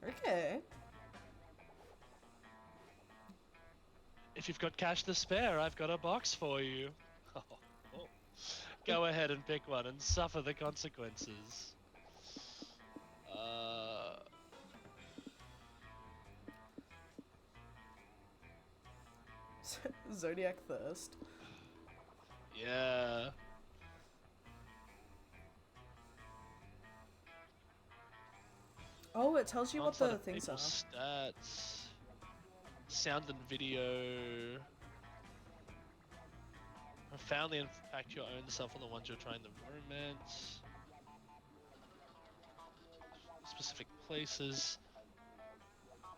Okay. If you've got cash to spare, I've got a box for you. Go ahead and pick one and suffer the consequences. Zodiac Thirst. Yeah. Oh, it tells you what Onset the of things are. people's stats. Sound and video. Profoundly impact your own self on the ones you're trying to romance. Specific places.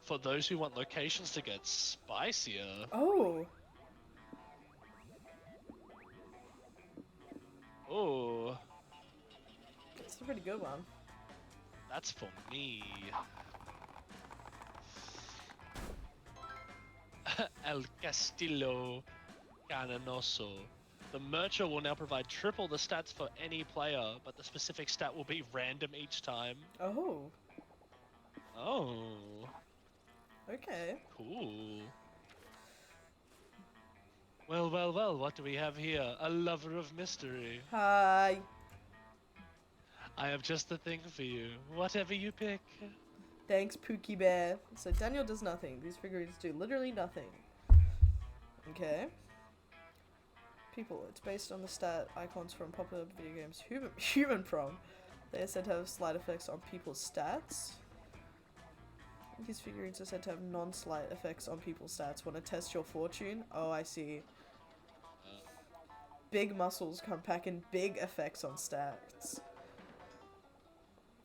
For those who want locations to get spicier. Oh. Oh, It's a pretty good one. that's for me. El Castillo Cananoso. The Mercher will now provide triple the stats for any player, but the specific stat will be random each time. Oh, Oh, okay. cool. Well, well, well, what do we have here? A lover of mystery. Hi. I have just the thing for you. Whatever you pick. Thanks, Pookie Bear. So Daniel does nothing. These figurines do literally nothing. Okay. People, it's based on the stat icons from popular video games Human Prom. They are said to have slight effects on people's stats. These figurines are said to have non-slight effects on people's stats. Want to test your fortune? Oh, I see. Big muscles come packing big effects on stats.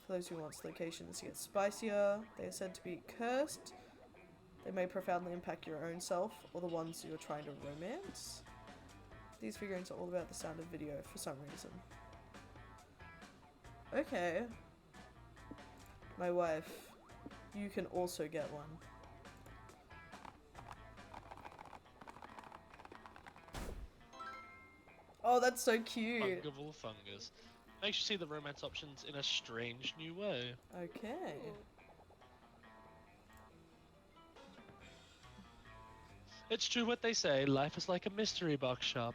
For those who want locations to get spicier, they are said to be cursed. They may profoundly impact your own self or the ones you're trying to romance. These figurines are all about the sound of video for some reason. Okay. My wife, you can also get one. Oh, that's so cute. Fungible fungus. Makes you see the romance options in a strange new way. Okay. It's true what they say, life is like a mystery box shop.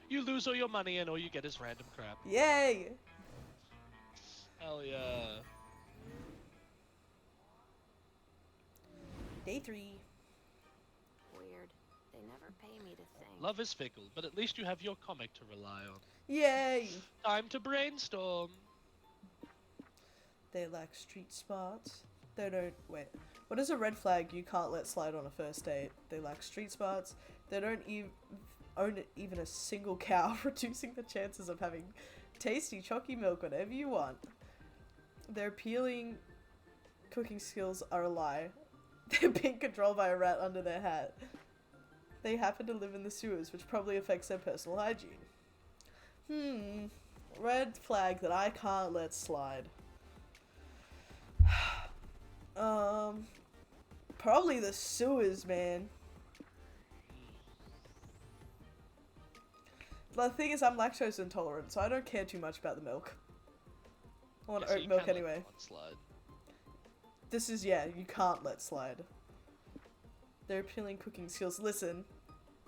You lose all your money and all you get is random crap. Yay! Hell yeah. Day 3. Weird. They never pay me to think. Love is fickle, but at least you have your comic to rely on. Yay! Time to brainstorm. They lack street smarts. They don't. Wait. What is a red flag you can't let slide on a first date? They lack street smarts. They don't own even a single cow, reducing the chances of having tasty chalky milk whenever you want. Their appealing cooking skills are a lie. They're being controlled by a rat under their hat. They happen to live in the sewers, which probably affects their personal hygiene. Red flag that I can't let slide. Probably the sewers, man. The thing is, I'm lactose intolerant, so I don't care too much about the milk. I want Yeah, so oat you milk can let anyway. one slide. This is, yeah, you can't let slide. Their appealing cooking skills. Listen,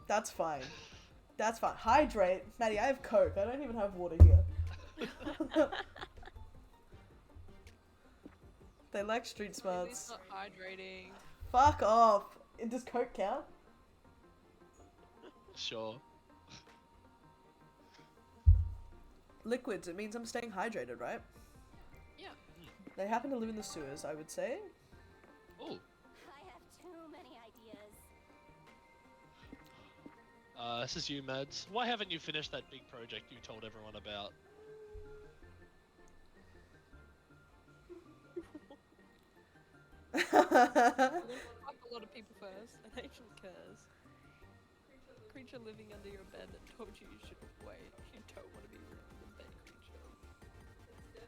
that's fine. That's fine. Hydrate. Maddie, I have Coke. I don't even have water here. They lack street At smarts. least not hydrating. Fuck off. Does Coke count? Sure. Liquids. It means I'm staying hydrated, right? Yeah. They happen to live in the sewers, I would say. Oh. I have too many ideas. This is you, Mads. Why haven't you finished that big project you told everyone about? Fuck a lot of people first. An ancient curse. Creature living under your bed that told you you should wait. You don't want to be rude to the bed creature.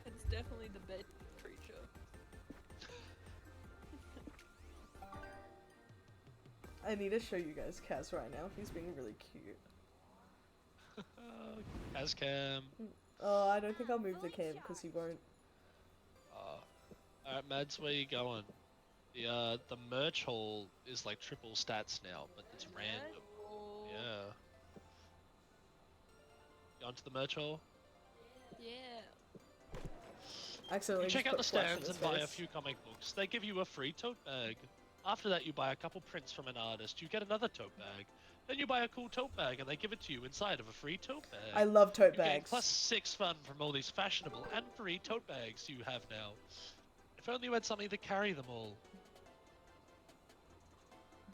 It's definitely the bed creature. I need to show you guys Kaz right now. He's being really cute. Kazcam. Oh, I don't think I'll move the cam because he won't. Alright, Mads, where you going? The merch hall is like triple stats now, but it's random. Oh, Yeah. You onto the merch hall? yeah. Accidentally You check just out put the flash in stands his and buy a face. few comic books. They give you a free tote bag. After that, you buy a couple prints from an artist. You get another tote bag. Then you buy a cool tote bag, and they give it to you inside of a free tote bag. I love tote You gain bags. +6 fun from all these fashionable and free tote bags you have now. If only you had something to carry them all.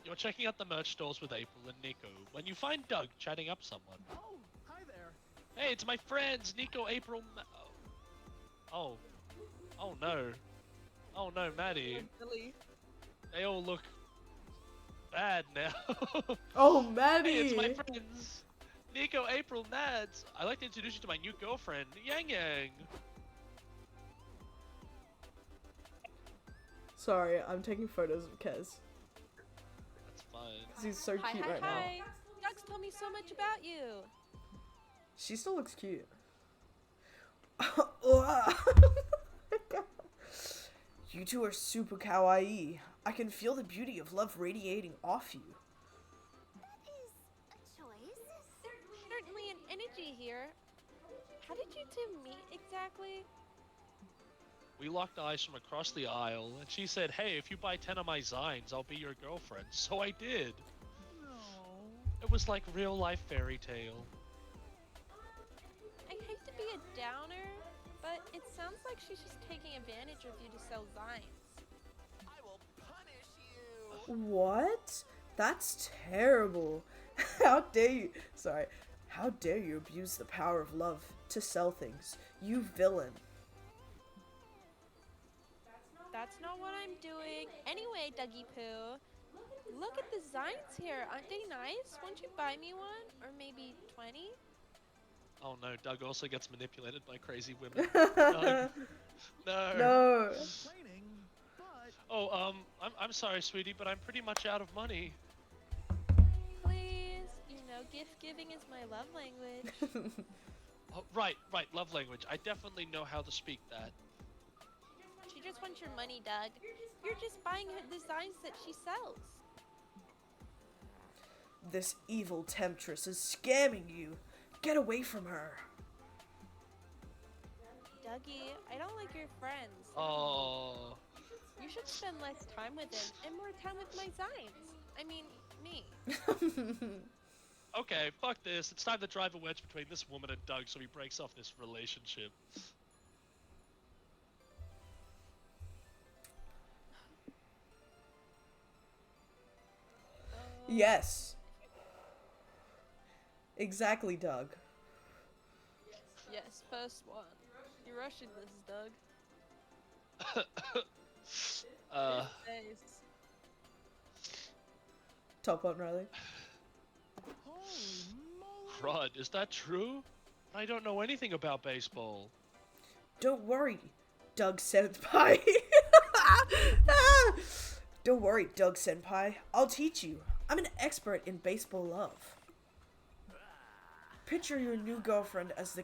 You're checking out the merch stores with April and Nico when you find Doug chatting up someone. Oh, hi there. Hey, it's my friends, Nico, April, Oh. Oh no. Oh no, Maddie. Billy. They all look bad now. Oh, Hey, Maddie! it's my friends. Nico, April, Mads. I'd like to introduce you to my new girlfriend, Yang Yang. Sorry, I'm taking photos of Kez. That's fine. Because he's so Hi, cute hi, right hi. Doug's tell me so much about you. She still looks cute. You two are super kawaii. I can feel the beauty of love radiating off you. That is a choice. Certainly an energy here. How did you two meet exactly? We locked eyes from across the aisle, and she said, "Hey, if you buy 10 of my Zines, I'll be your girlfriend." So I did. It was like real life fairy tale. I hate to be a downer, but it sounds like she's just taking advantage of you to sell Zines. I will punish you. What? That's terrible. How dare you? Sorry. How dare you abuse the power of love to sell things? You villain. That's not what I'm doing. Anyway, Dougie Poo, look at the Zines here. Aren't they nice? Won't you buy me one? Or maybe 20? Oh no, Doug also gets manipulated by crazy women. Doug. No. No. Complaining, but Oh, I'm sorry, sweetie, but I'm pretty much out of money. Please, you know, gift giving is my love language. Oh, right, love language. I definitely know how to speak that. She just wants your money, Doug. You're just buying her the Zines that she sells. This evil temptress is scamming you. Get away from her. Dougie, I don't like your friends. Oh. You should spend less time with them and more time with my Zines. I mean, me. Okay, fuck this. It's time to drive a wedge between this woman and Doug so he breaks off this relationship. Yes. Exactly, Doug. Yes, first one. You're rushing this, Doug. Face. Top one, Riley. holy moly! Crud, is that true? I don't know anything about baseball. Don't worry, Doug Senpai. Don't worry, Doug Senpai. I'll teach you. I'm an expert in baseball love. Picture your new girlfriend as the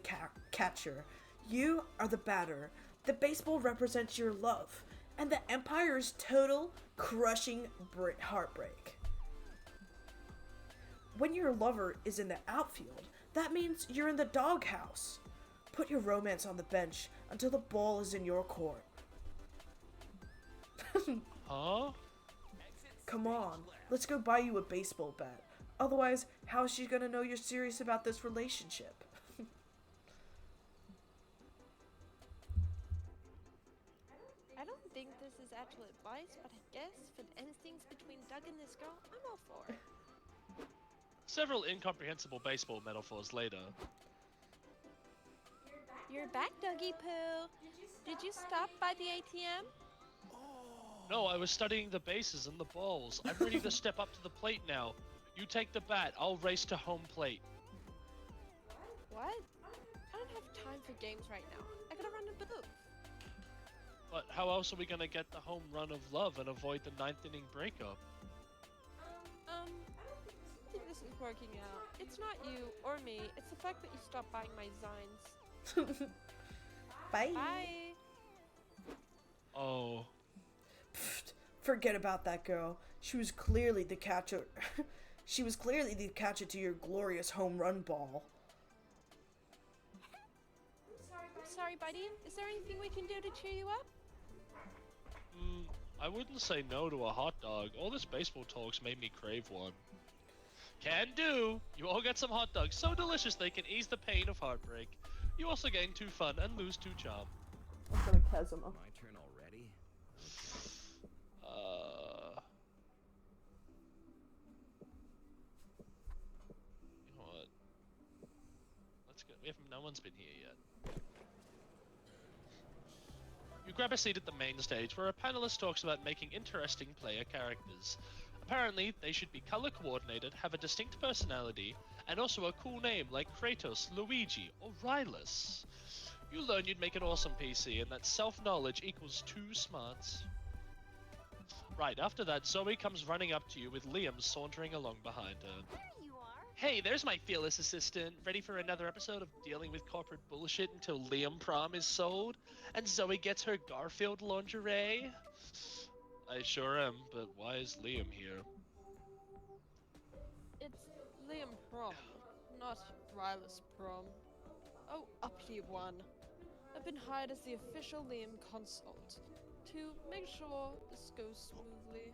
catcher. You are the batter. The baseball represents your love, and the Empire's total, crushing heartbreak. When your lover is in the outfield, that means you're in the doghouse. Put your romance on the bench until the ball is in your court. Huh? Come on, let's go buy you a baseball bat. Otherwise, how is she gonna know you're serious about this relationship? I don't think this is actual advice, but I guess for the instincts between Doug and this girl, I'm all for it. Several incomprehensible baseball metaphors later. You're back, Dougie Poo. Did you stop by the ATM? No, I was studying the bases and the balls. I'm ready to step up to the plate now. You take the bat, I'll race to home plate. What? I don't have time for games right now. I gotta run the booth. But how else are we gonna get the home run of love and avoid the 9th inning breakup? I don't think this is working out. It's not you or me. It's the fact that you stopped buying my Zines. Bye. Bye. Oh. Pfft, forget about that girl. She was clearly the catcher. She was clearly the catcher to your glorious home run ball. I'm sorry, buddy. Is there anything we can do to cheer you up? I wouldn't say no to a hot dog. All this baseball talk's made me crave one. Can do! You all get some hot dogs so delicious they can ease the pain of heartbreak. You also gain 2 fun and lose 2 charm. I'm gonna Kazuma. My turn already? You know what? Let's go. No one's been here yet. You grab a seat at the main stage where a panelist talks about making interesting player characters. Apparently, they should be color coordinated, have a distinct personality, and also a cool name like Kratos, Luigi, or Rylus. You learn you'd make an awesome PC and that self-knowledge equals 2 smarts. Right, after that, Zoe comes running up to you with Liam sauntering along behind her. There you are. Hey, there's my fearless assistant, ready for another episode of dealing with corporate bullshit until Liam Prom is sold and Zoe gets her Garfield lingerie. I sure am, but why is Liam here? It's Liam Prom, not Rylas Prom. Oh, uppity one. I've been hired as the official Liam consult to make sure this goes smoothly.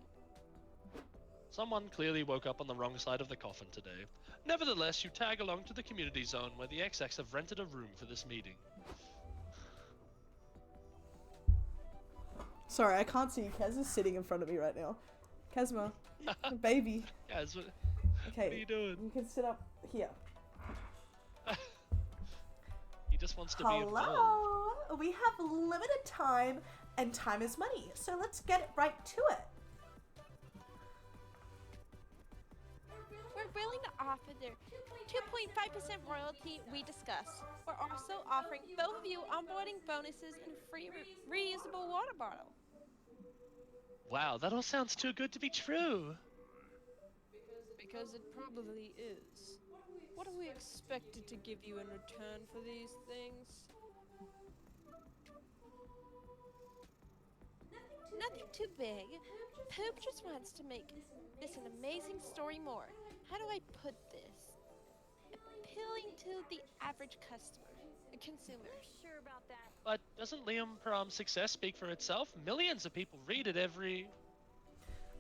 Someone clearly woke up on the wrong side of the coffin today. Nevertheless, you tag along to the community zone where the XX have rented a room for this meeting. Sorry, I can't see you. Kaz is sitting in front of me right now. Kazma, baby. Guys, Okay, what are you doing? you can sit up here. He just wants to be involved. Hello! We have limited time, and time is money, so let's get right to it. We're willing to offer the 2.5% royalty we discussed. We're also offering both of you onboarding bonuses and free reusable water bottle. Wow, that all sounds too good to be true. Because it probably is. What are we expected to give you in return for these things? Nothing too big. Poop just wants to make this an amazing story more. How do I put this? Appealing to the average consumer. Sure about that. But doesn't Liam Prom's success speak for itself? Millions of people read it every...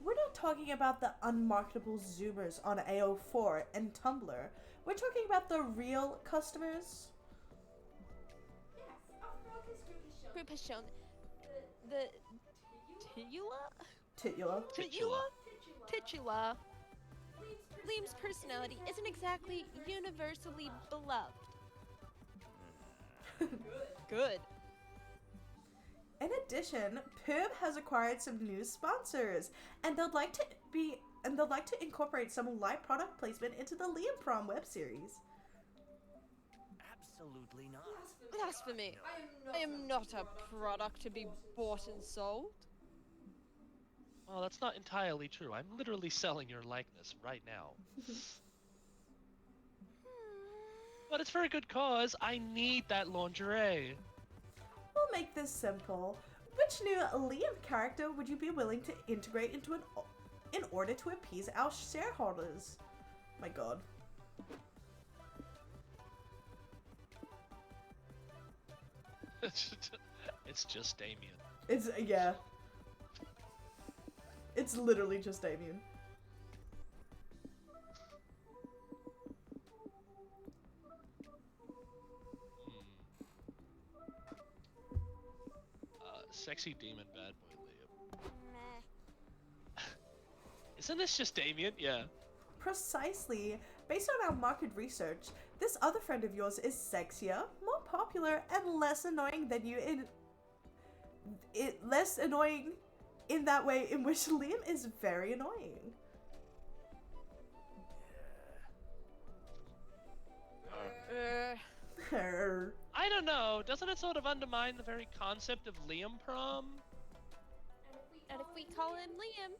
We're not talking about the unmarketable Zoomers on AO4 and Tumblr. We're talking about the real customers. Group has shown the titular Liam's personality isn't exactly universally beloved. Good. In addition, Poob has acquired some new sponsors, and they'd like to incorporate some live product placement into the Liam Prom web series. Absolutely not. Blasphemy! I am not a product to be bought and sold. Well, that's not entirely true. I'm literally selling your likeness right now. But it's for a good cause. I need that lingerie. We'll make this simple. Which new Liam character would you be willing to integrate into in order to appease our shareholders? My god. It's just Damien. It's, yeah. It's literally just Damien. Sexy demon bad boy Liam. Meh. Isn't this just Damien? Yeah. Precisely. Based on our market research, this other friend of yours is sexier, more popular, and less annoying than you less annoying in that way in which Liam is very annoying. I don't know. Doesn't it sort of undermine the very concept of Liam Prom? And if we call him Liam,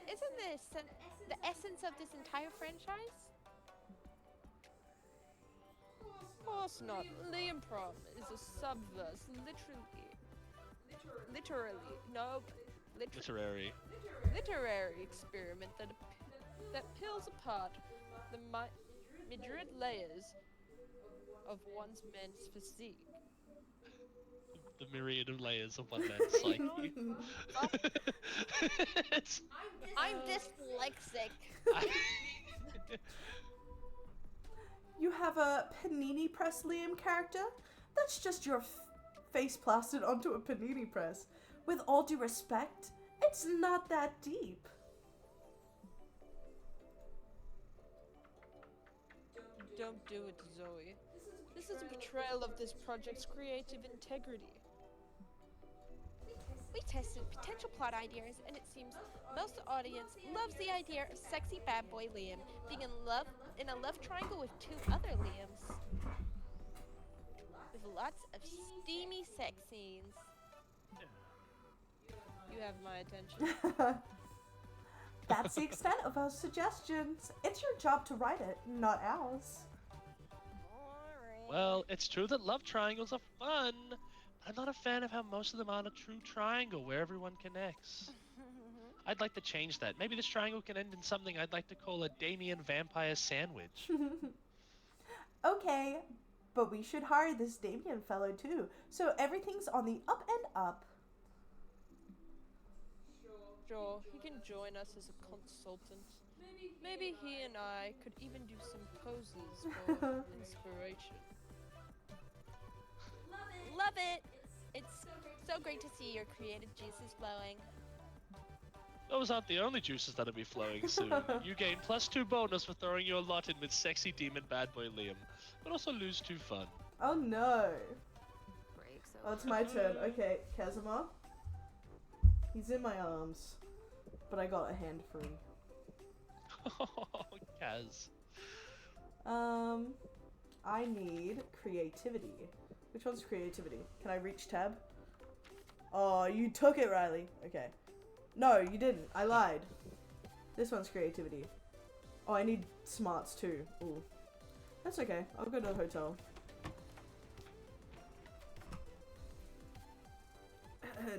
isn't this the essence of this entire franchise? Of course not. Liam Prom is a subverse, literary experiment that peels apart the myriad layers of one's man's physique. The myriad of layers of one man's psyche. I'm dyslexic. You have a panini press Liam character? That's just your face plastered onto a panini press. With all due respect, it's not that deep. Don't do it, Zoe. This is a betrayal of this project's creative integrity. We tested potential plot ideas, and it seems most of the audience loves the idea of sexy bad boy Liam being in a love triangle with two other Liams. With lots of steamy sex scenes. You have my attention. That's the extent of our suggestions. It's your job to write it, not ours. Well, it's true that love triangles are fun, but I'm not a fan of how most of them aren't a true triangle where everyone connects. I'd like to change that. Maybe this triangle can end in something I'd like to call a Damien vampire sandwich. Okay, but we should hire this Damien fellow too, so everything's on the up and up. Sure, he can join us as a consultant. Maybe he and I could even do some poses for inspiration. Love it! It's so great to see your creative juices flowing. Those aren't the only juices that'll be flowing soon. You gain +2 bonus for throwing your lot in with sexy demon bad boy Liam, but also lose 2 fun. Oh no. Breaks Oh, it's my turn. Okay, Kazuma. He's in my arms, but I got a hand free. Kaz. I need creativity. Which one's creativity? Can I reach tab? Oh, you took it, Riley. Okay. No, you didn't. I lied. This one's creativity. Oh, I need smarts too. Ooh. That's okay. I'll go to the hotel.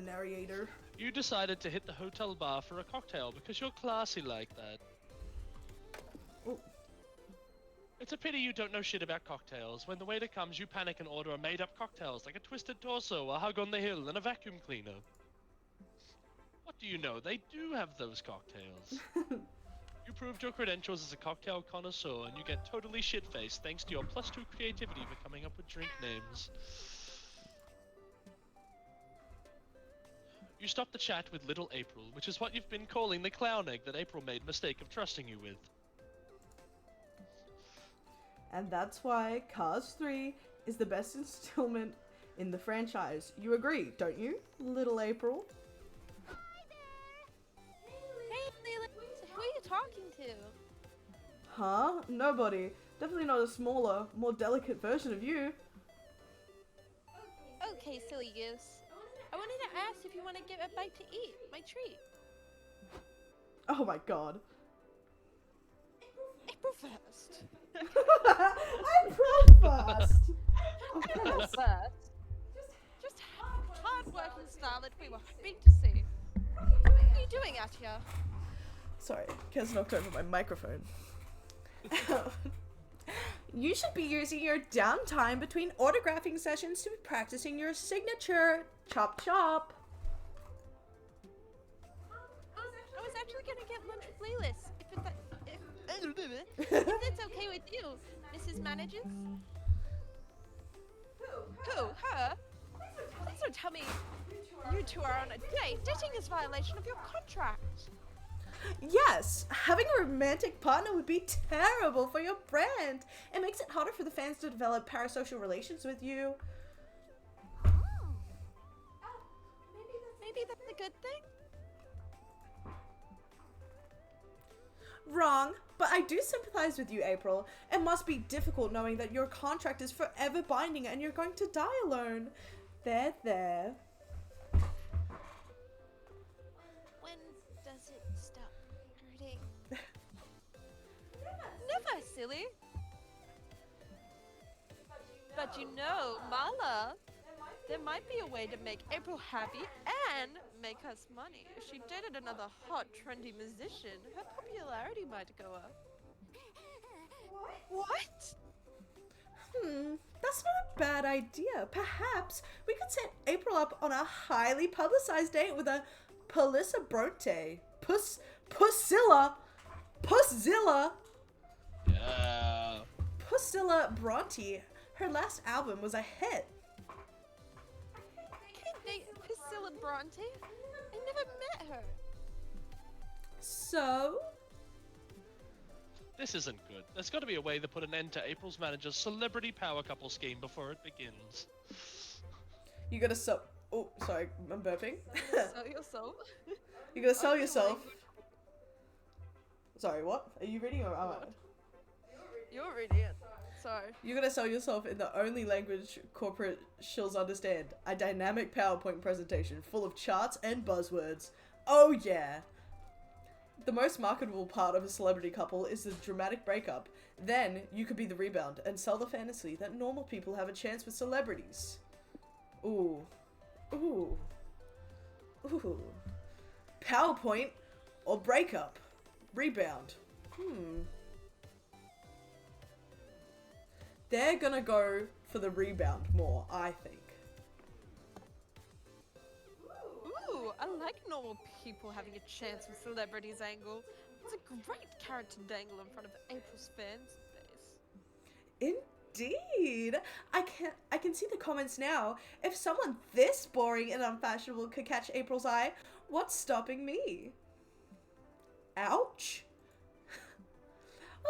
Narrator. You decided to hit the hotel bar for a cocktail because you're classy like that. Ooh. It's a pity you don't know shit about cocktails. When the waiter comes, you panic and order made-up cocktails like a twisted torso, a hug on the hill, and a vacuum cleaner. What do you know? They do have those cocktails. You proved your credentials as a cocktail connoisseur, and you get totally shit-faced thanks to your +2 creativity for coming up with drink names. You stopped the chat with Little April, which is what you've been calling the clown egg that April made mistake of trusting you with. And that's why Cars 3 is the best installment in the franchise. You agree, don't you, Little April? Hey, Leland, who are you talking to? Huh? Nobody. Definitely not a smaller, more delicate version of you. Okay, silly goose. I wanted to ask if you want to get a bite to eat, my treat. Oh my god. April first. I'm fast. April Okay. first. Just hard-working style that we were hoping to see. What are you doing out here? Sorry, Kez knocked over my microphone. You should be using your downtime between autographing sessions to be practicing your signature. Chop chop. I was actually gonna get lunch with Lelis. If that's okay with you, Mrs. Managers? Who? Her? Please don't tell me you two are on a date. Dating is violation of your contract. Yes, having a romantic partner would be terrible for your brand. It makes it harder for the fans to develop parasocial relations with you. Maybe that's a good thing? Wrong, but I do sympathize with you, April. It must be difficult knowing that your contract is forever binding and you're going to die alone. There. When does it stop hurting? Never, silly. But you know, Mala, there might be a way to make April happy and make us money. If she dated another hot, trendy musician, her popularity might go up. What? That's not a bad idea. Perhaps we could set April up on a highly publicized date with a Palissa Bronte. Puszilla Yeah. Puszilla Bronte. Her last album was a hit. I can't date Priscilla Bronte. I never met her. So? This isn't good. There's got to be a way to put an end to April's manager's celebrity power couple scheme before it begins. You gotta sell. Oh, sorry, I'm burping. Sell yourself. You gotta sell yourself. Sorry, what? Are you reading or am I? You're reading it. Sorry. You gotta sell yourself in the only language corporate shills understand. A dynamic PowerPoint presentation full of charts and buzzwords. Oh yeah. The most marketable part of a celebrity couple is the dramatic breakup. Then, you could be the rebound and sell the fantasy that normal people have a chance with celebrities. Ooh. Ooh. Ooh. PowerPoint or breakup? Rebound. They're gonna go for the rebound more, I think. Ooh, I like normal people having a chance with celebrities angle. It's a great carrot to dangle in front of April's fans base. Indeed. I can see the comments now. If someone this boring and unfashionable could catch April's eye, what's stopping me? Ouch.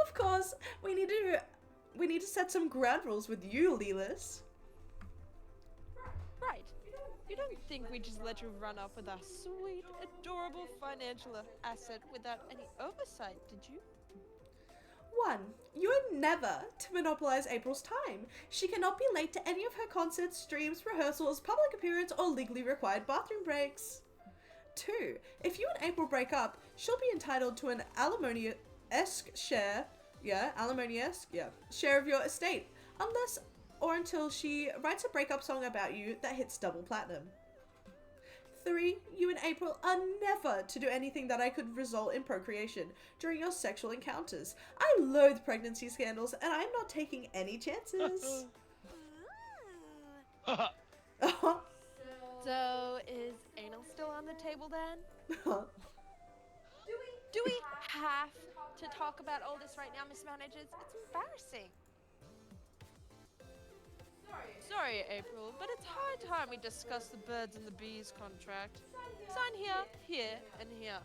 Of course, we need to set some ground rules with you, Lelis. Right. You don't think we just let you run off with our sweet, adorable financial asset without any oversight, did you? 1. You are never to monopolize April's time. She cannot be late to any of her concerts, streams, rehearsals, public appearance, or legally required bathroom breaks. 2. If you and April break up, she'll be entitled to an alimony-esque share. Share of your estate. Unless or until she writes a breakup song about you that hits double platinum. 3. You and April are never to do anything that could result in procreation during your sexual encounters. I loathe pregnancy scandals, and I'm not taking any chances. So, is anal still on the table then? Do we have to talk about all this right now, Miss Managers? It's embarrassing. Sorry, April, but it's high time we discuss the birds and the bees contract. Sign here, here, and here.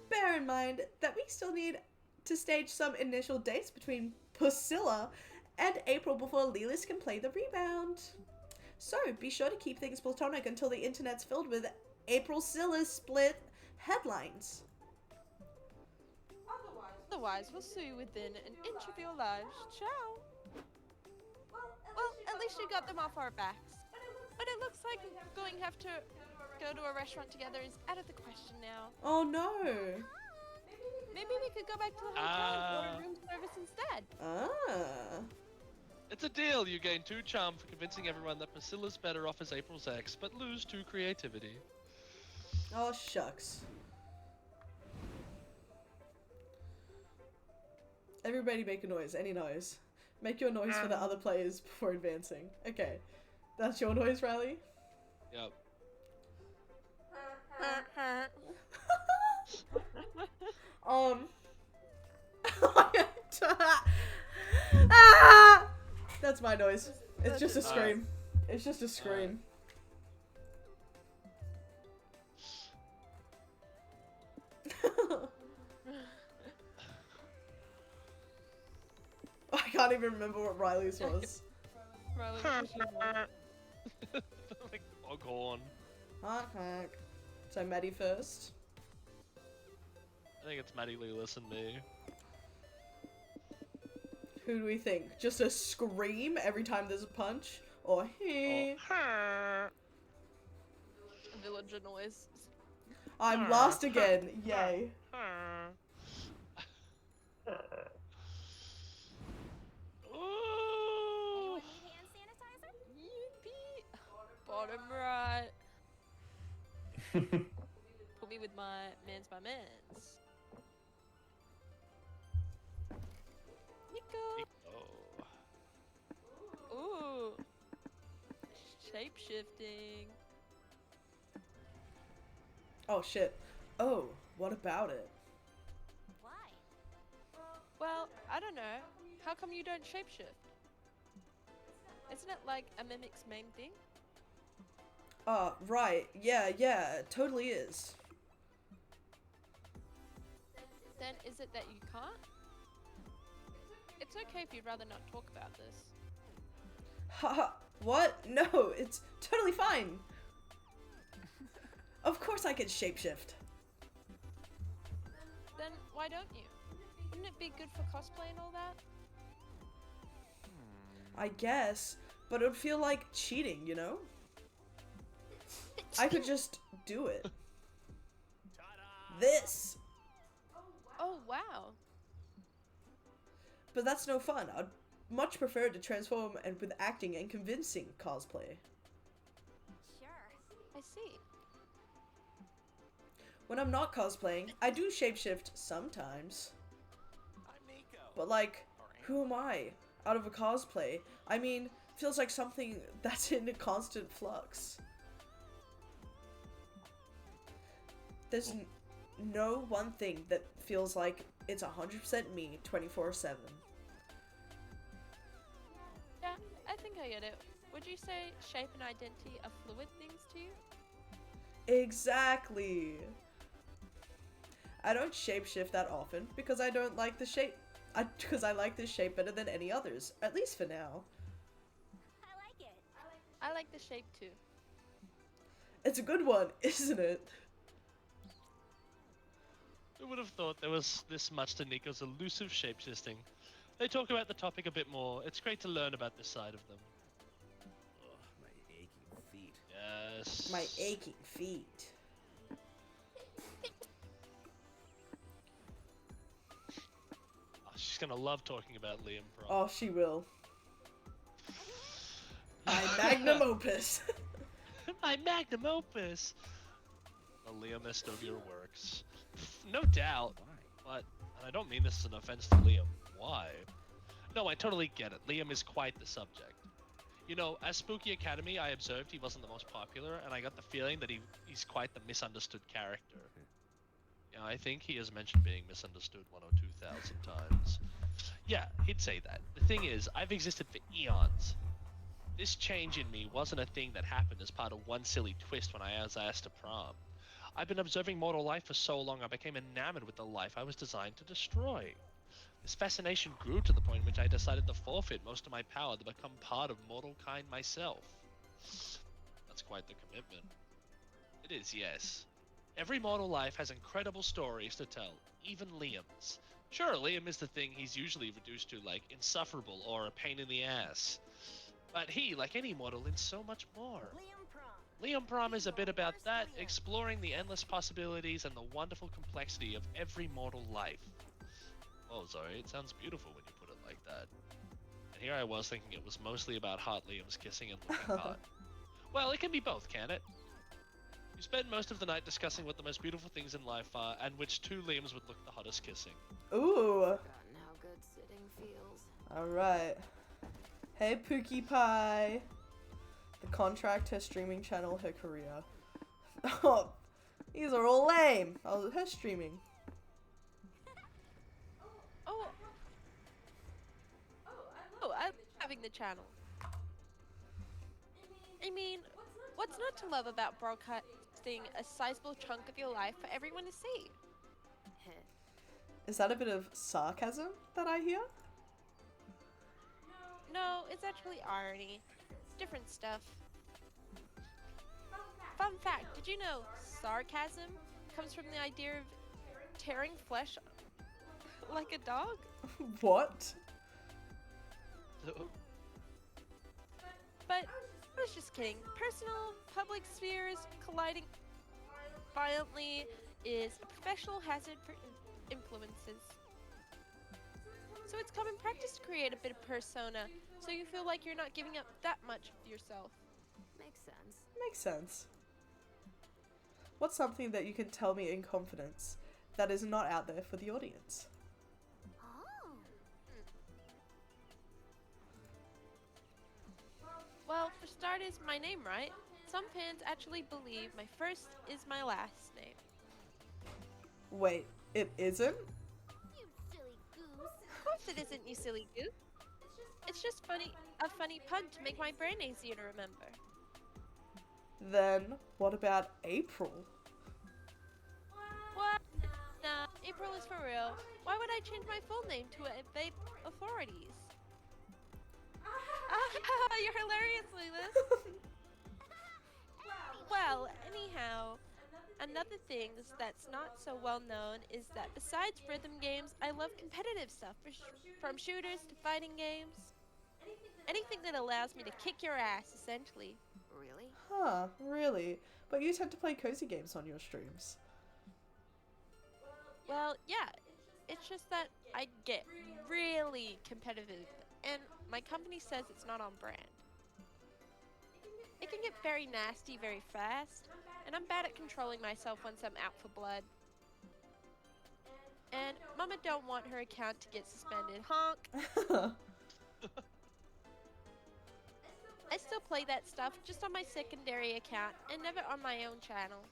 Bear in mind that we still need to stage some initial dates between Priscilla and April before Lelis can play the rebound. So, be sure to keep things platonic until the internet's filled with April-Scylla split headlines. Otherwise, we'll see you within an inch of your lives. Ciao. Well, at least you got them off our backs. But it looks like going to have to go to a restaurant together is out of the question now. Oh no. Maybe we could go back to the hotel and order room service instead. It's a deal. You gain 2 charm for convincing everyone that Priscilla's better off as April's ex, but lose 2 creativity. Oh shucks. Everybody make a noise, any noise. Make your noise for the other players before advancing. Okay. That's your noise, Riley? Yep. That's my noise. It's just a scream. It's just a scream. I can't even remember what Riley's was. Riley, Like foghorn. Honk honk. So Maddie first. I think it's Maddie, Lelis, and me. Who do we think? Just a scream every time there's a punch? Or he? Villager noise. I'm last again. Yay. Anyone need hand sanitizer? Yippee! Bottom right. Put me with my mans by mans. Nico! Ooh! Shape-shifting. Oh shit. Oh, what about it? Why? Well, I don't know. How come you don't shapeshift? Isn't it like a mimic's main thing? Right. Yeah, it totally is. Then is it that you can't? It's okay if you'd rather not talk about this. Haha. What? No, it's totally fine. Of course I can shapeshift. Then why don't you? Wouldn't it be good for cosplay and all that? I guess, but it would feel like cheating, you know? I could just do it. this. Oh, wow. But that's no fun. I'd much prefer to transform and with acting and convincing cosplay. Sure. I see. When I'm not cosplaying, I do shapeshift sometimes. I'm Nico. But like, Or Amy. who am I out of a cosplay? I mean, feels like something that's in a constant flux. There's no one thing that feels like it's 100% me 24/7. Yeah, I think I get it. Would you say shape and identity are fluid things to you? Exactly. I don't shapeshift that often because I don't like the shape. Because I like this shape better than any others, at least for now. I like it. I like the shape too. It's a good one, isn't it? Who would have thought there was this much to Nico's elusive shapeshifting? They talk about the topic a bit more. It's great to learn about this side of them. Ugh, my aching feet. Yes. My aching feet. Oh, she's gonna love talking about Liam Prom. Oh, she will. My magnum opus. My magnum opus! The Liamest of your works. No doubt, but, and I don't mean this as an offense to Liam, why? No, I totally get it. Liam is quite the subject. You know, as Spooky Academy, I observed he wasn't the most popular, and I got the feeling that he's quite the misunderstood character. Yeah, I think he has mentioned being misunderstood 102,000 times. Yeah, he'd say that. The thing is, I've existed for eons. This change in me wasn't a thing that happened as part of one silly twist when I was asked to prom. I've been observing mortal life for so long I became enamored with the life I was designed to destroy. This fascination grew to the point in which I decided to forfeit most of my power to become part of mortal kind myself. That's quite the commitment. It is, yes. Every mortal life has incredible stories to tell, even Liam's. Sure, Liam is the thing he's usually reduced to, like insufferable or a pain in the ass. But he, like any mortal, is so much more. Liam Prom is a bit about that, exploring the endless possibilities and the wonderful complexity of every mortal life. Oh, sorry, it sounds beautiful when you put it like that. And here I was thinking it was mostly about hot Liams kissing and looking hot. Well, it can be both, can it? You spend most of the night discussing what the most beautiful things in life are, and which two Liams would look the hottest kissing. Ooh. Forgotten how good sitting feels. Alright. Hey, Pookie Pie. The contract, her streaming channel, her career. Oh, these are all lame. Oh, her streaming. Oh. Oh, I'm having the channel. I mean, what's not to love about broadcasting a sizable chunk of your life for everyone to see? Is that a bit of sarcasm that I hear? No, it's actually irony. It's different stuff. Fun fact, did you know sarcasm comes from the idea of tearing flesh like a dog? What? But I was just kidding. Personal, public spheres colliding violently is a professional hazard for influences. So it's common practice to create a bit of persona, so you feel like you're not giving up that much of yourself. Makes sense. Makes sense. What's something that you can tell me in confidence that is not out there for the audience? Oh. Well, for starters, my name, right? Some fans actually believe my first is my last name. Wait, it isn't? You silly goose. Of course it isn't, you silly goose. It's just a funny pun to make my brand easier to remember. Then, what about April? What? Nah, April is for real. Why would I change my full name to evade authorities? You're hilarious, Lilith. Well, anyhow, another thing that's not so well known is that besides rhythm games, I love competitive stuff, from shooters to fighting games. Anything that allows me to kick your ass, essentially. Really? Huh, really? But you tend to play cozy games on your streams. Well, yeah. It's just that I get really competitive, and my company says it's not on brand. It can get very nasty very fast, and I'm bad at controlling myself once I'm out for blood. And Mama don't want her account to get suspended. Honk. I still play that stuff just on my secondary account and never on my own channel.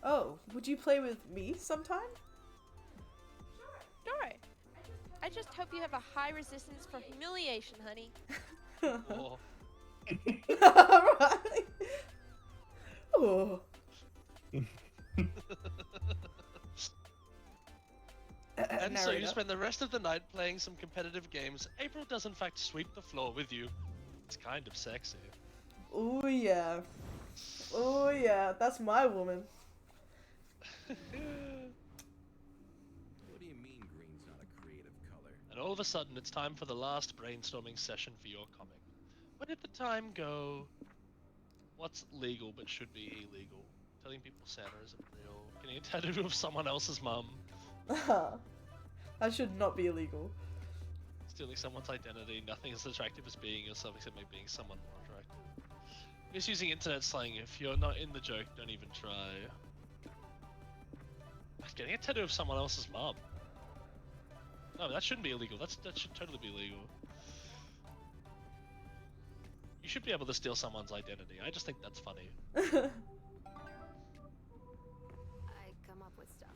Oh, would you play with me sometime? Sure. I just hope you have a high resistance for humiliation, honey. Oh, Right. Oh. and so you Narrator. spend the rest of the night playing some competitive games. April does in fact sweep the floor with you. It's kind of sexy. Oh yeah. Oh yeah, that's my woman. What do you mean green's not a creative color? And all of a sudden, it's time for the last brainstorming session for your comic. Where did the time go? What's legal but should be illegal? Telling people Santa isn't real. Getting a tattoo of someone else's mum. That should not be illegal. Stealing someone's identity. Nothing as attractive as being yourself except maybe being someone more attractive. Misusing internet slang. If you're not in the joke, don't even try. Getting a tattoo of someone else's mum. No, that shouldn't be illegal. That should totally be illegal. You should be able to steal someone's identity. I just think that's funny. I come up with stuff.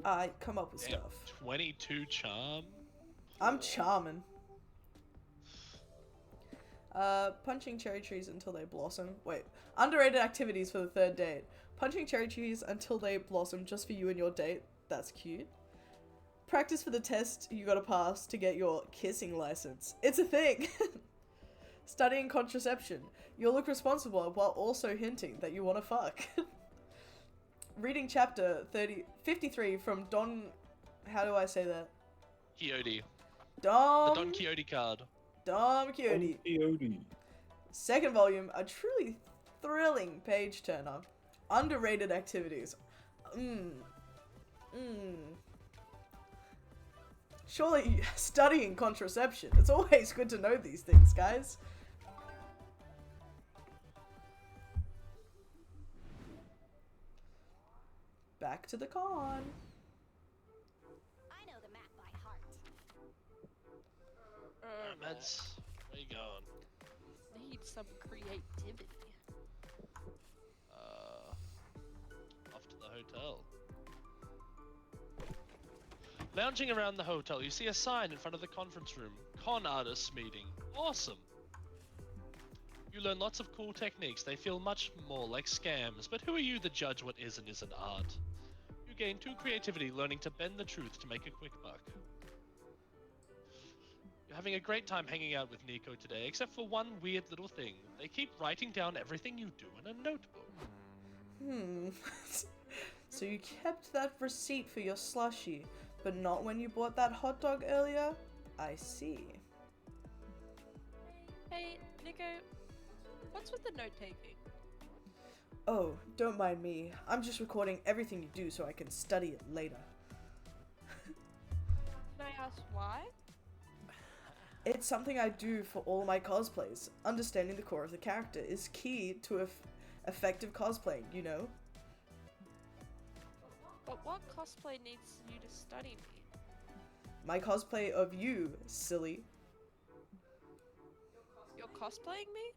I come up with Damn, stuff. 22 charm? I'm charming. Punching cherry trees until they blossom. Wait, underrated activities for the third date. Punching cherry trees until they blossom just for you and your date. That's cute. Practice for the test you gotta pass to get your kissing license. It's a thing! Studying contraception. You'll look responsible while also hinting that you wanna fuck. Reading chapter 53 from Don... How do I say that? Quixote. The Don Don Quixote card. Quixote. Second volume, a truly thrilling page turner. Underrated activities. Surely studying contraception. It's always good to know these things, guys. Back to the con. I know the map by heart. Meds, where you going? Need some creativity. Off to the hotel. Lounging around the hotel, you see a sign in front of the conference room. Con artists meeting. Awesome. You learn lots of cool techniques. They feel much more like scams, but who are you to judge what is and isn't art? You gain 2 creativity, learning to bend the truth to make a quick buck. You're having a great time hanging out with Nico today, except for one weird little thing. They keep writing down everything you do in a notebook. So you kept that receipt for your slushie, but not when you bought that hot dog earlier? I see. Hey, Nico, what's with the note taking? Oh, don't mind me. I'm just recording everything you do so I can study it later. Can I ask why? It's something I do for all my cosplays. Understanding the core of the character is key to effective cosplaying, you know? But what cosplay needs you to study me? My cosplay of you, silly. You're cosplaying me?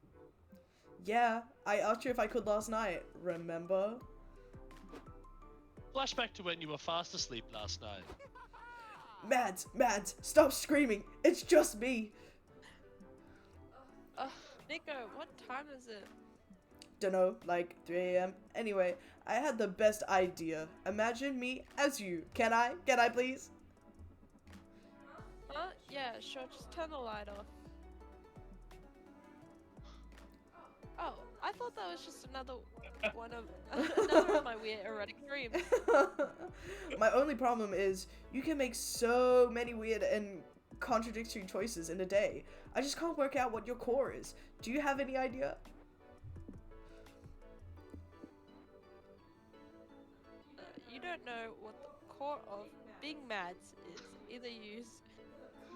Yeah, I asked you if I could last night, remember? Flashback to when you were fast asleep last night. Mads, stop screaming! It's just me! Nico, what time is it? Dunno, like 3 AM. Anyway, I had the best idea. Imagine me as you. Can I? Can I please? Yeah, sure, just turn the light off. Oh, I thought that was just another of my weird erotic dreams. My only problem is you can make so many weird and contradictory choices in a day. I just can't work out what your core is. Do you have any idea? You don't know what the core of being mads is, either use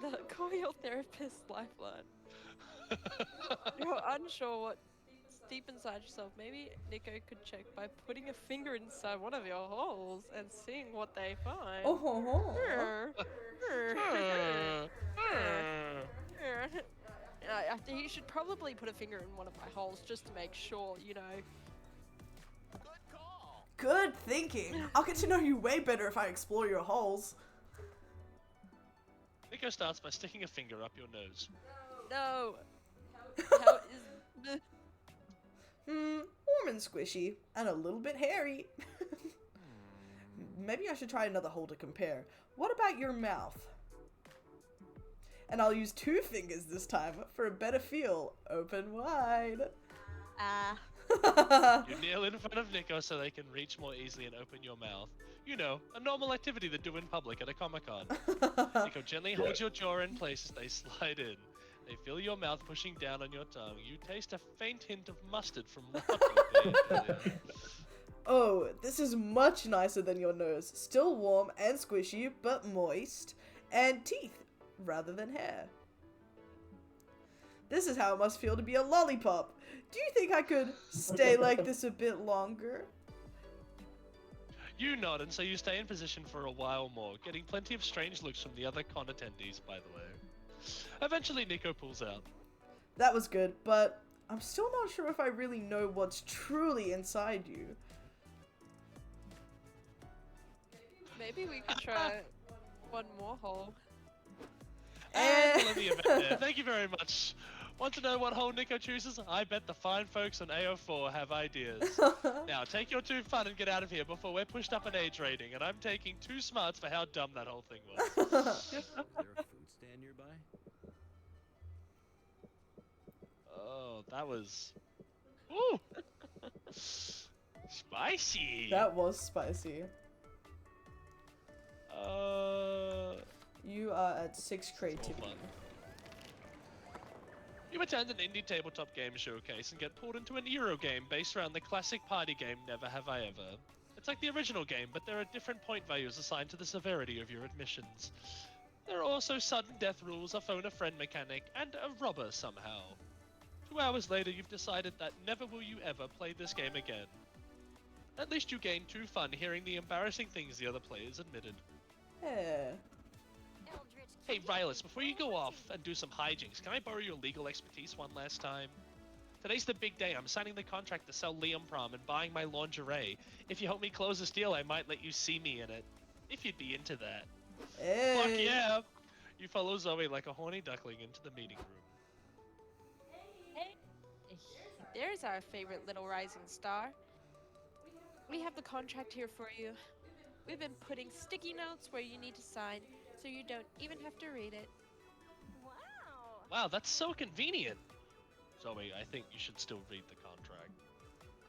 the call your therapist lifeline. You're unsure what's deep inside yourself. Maybe Nico could check by putting a finger inside one of your holes and seeing what they find. Oh ho ho. He should probably put a finger in one of my holes just to make sure, Good call. Good thinking. I'll get to know you way better if I explore your holes. Nico starts by sticking a finger up your nose. No. How is Warm and squishy, and a little bit hairy. Maybe I should try another hole to compare. What about your mouth? And I'll use 2 fingers this time for a better feel. Open wide. You kneel in front of Nico so they can reach more easily and open your mouth. You know, a normal activity they do in public at a Comic-Con. Nico gently holds your jaw in place as they slide in. They feel your mouth pushing down on your tongue. You taste a faint hint of mustard from laughter. Oh, this is much nicer than your nose. Still warm and squishy, but moist. And teeth, rather than hair. This is how it must feel to be a lollipop. Do you think I could stay like this a bit longer? You nod, and so you stay in position for a while more, getting plenty of strange looks from the other con attendees, by the way. Eventually, Nico pulls out. That was good, but I'm still not sure if I really know what's truly inside you. Maybe we could try one more hole. And let me event there. Thank you very much. Want to know what hole Nico chooses? I bet the fine folks on AO4 have ideas. Now, take your 2 fun and get out of here before we're pushed up an age rating, and I'm taking 2 smarts for how dumb that whole thing was. Is there a food stand nearby? Oh, that was... Ooh! Spicy! That was spicy. You are at 6 creativity. fun. You attend an indie tabletop game showcase and get pulled into an Euro game based around the classic party game Never Have I Ever. It's like the original game, but there are different point values assigned to the severity of your admissions. There are also sudden death rules, a phone a friend mechanic, and a robber somehow. 2 hours later, you've decided that never will you ever play this game again. At least you gain 2 fun hearing the embarrassing things the other players admitted. Yeah. Hey, Rylus, before you go off and do some hijinks, can I borrow your legal expertise one last time? Today's the big day. I'm signing the contract to sell Liam Prom and buying my lingerie. If you help me close this deal, I might let you see me in it. If you'd be into that. Hey. Fuck yeah! You follow Zoe like a horny duckling into the meeting room. Hey, there's our favorite little rising star. We have the contract here for you. We've been putting sticky notes where you need to sign, so you don't even have to read it. Wow, that's so convenient! Zoe, I think you should still read the contract.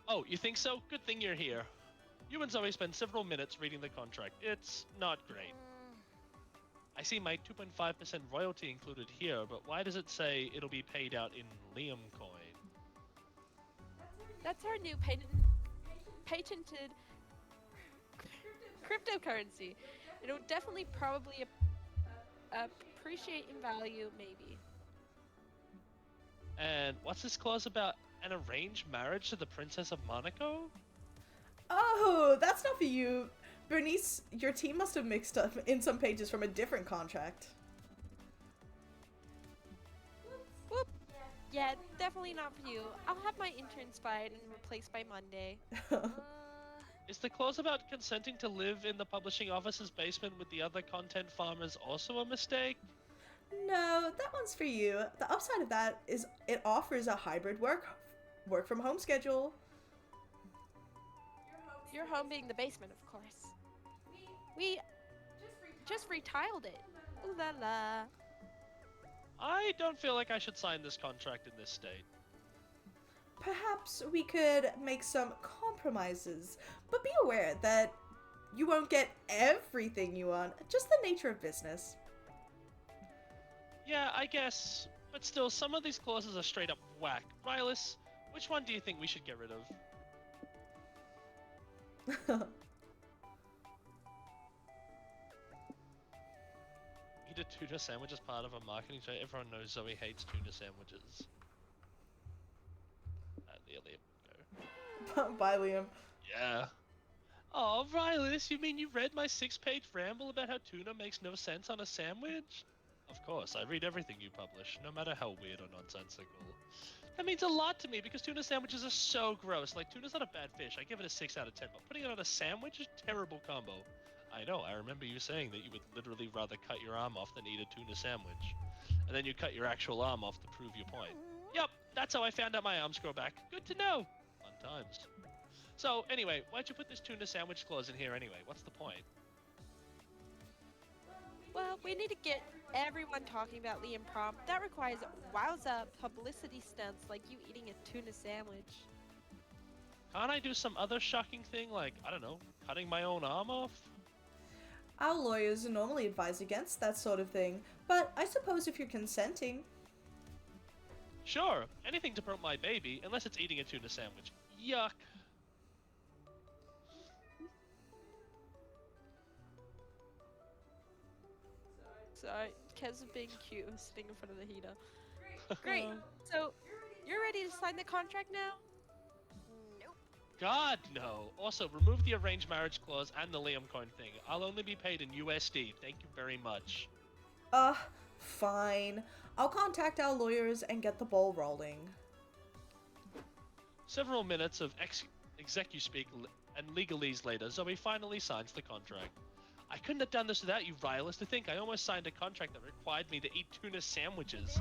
Oh, you think so? Good thing you're here. You and Zoe spend several minutes reading the contract. It's not great. I see my 2.5% royalty included here, but why does it say it'll be paid out in Liam coin? That's our new patented cryptocurrency. It'll definitely probably appreciate in value, maybe. And what's this clause about an arranged marriage to the Princess of Monaco? Oh, that's not for you. Bernice, your team must have mixed up in some pages from a different contract. Whoop. Yeah, definitely not for you. I'll have my interns fired and replaced by Monday. Is the clause about consenting to live in the publishing office's basement with the other content farmers also a mistake? No, that one's for you. The upside of that is it offers a hybrid work from home schedule. Your home being the basement, of course. We just retiled it. Ooh la la. I don't feel like I should sign this contract in this state. Perhaps we could make some compromises, but be aware that you won't get everything you want, just the nature of business. Yeah, I guess. But still, some of these clauses are straight up whack. Rylus, which one do you think we should get rid of? eat a tuna sandwich as part of a marketing show. Everyone knows Zoe hates tuna sandwiches. Nearly go. Bye, Liam. Yeah. Oh, Rylis, you mean you read my 6-page ramble about how tuna makes no sense on a sandwich? Of course, I read everything you publish, no matter how weird or nonsensical. That means a lot to me because tuna sandwiches are so gross. Like, tuna's not a bad fish. I give it a 6 out of 10, but putting it on a sandwich is a terrible combo. I know, I remember you saying that you would literally rather cut your arm off than eat a tuna sandwich. And then you cut your actual arm off to prove your point. Yup, that's how I found out my arms grow back. Good to know. Fun times. So, anyway, why'd you put this tuna sandwich clause in here anyway? What's the point? Well, we need to get everyone talking about Liam Prom. That requires wowza publicity stunts like you eating a tuna sandwich. Can't I do some other shocking thing like, I don't know, cutting my own arm off? Our lawyers normally advise against that sort of thing, but I suppose if you're consenting. Sure, anything to promote my baby, unless it's eating a tuna sandwich. Yuck. Sorry, Kez is being cute, sitting in front of the heater. Great. So, you're ready to sign the contract now? Nope. God, no. Also, remove the arranged marriage clause and the Liam coin thing. I'll only be paid in USD. Thank you very much. Fine. I'll contact our lawyers and get the ball rolling. Several minutes of execu-speak and legalese later, Zoe finally signs the contract. I couldn't have done this without you, Rylas. To think I almost signed a contract that required me to eat tuna sandwiches.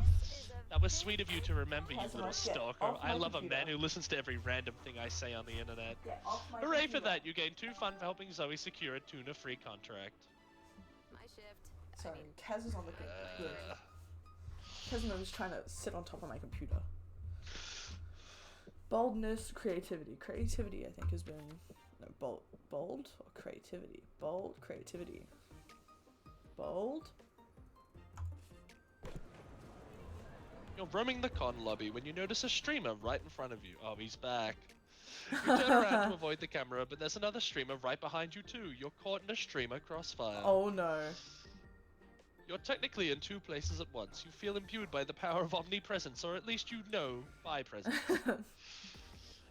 That was sweet of you to remember, you little stalker. I love a man who listens to every random thing I say on the internet. Hooray for that! You gained 2 fun for helping Zoe secure a tuna-free contract. My shift. Sorry, Kaz is on the computer. Kaz is trying to sit on top of my computer. Boldness, creativity. Creativity, I think, has been... No, bold or creativity? Bold, creativity. Bold? You're roaming the con lobby when you notice a streamer right in front of you. Oh, he's back. You turn around to avoid the camera, but there's another streamer right behind you too. You're caught in a streamer crossfire. Oh no. You're technically in 2 places at once. You feel imbued by the power of omnipresence, or at least you know by presence.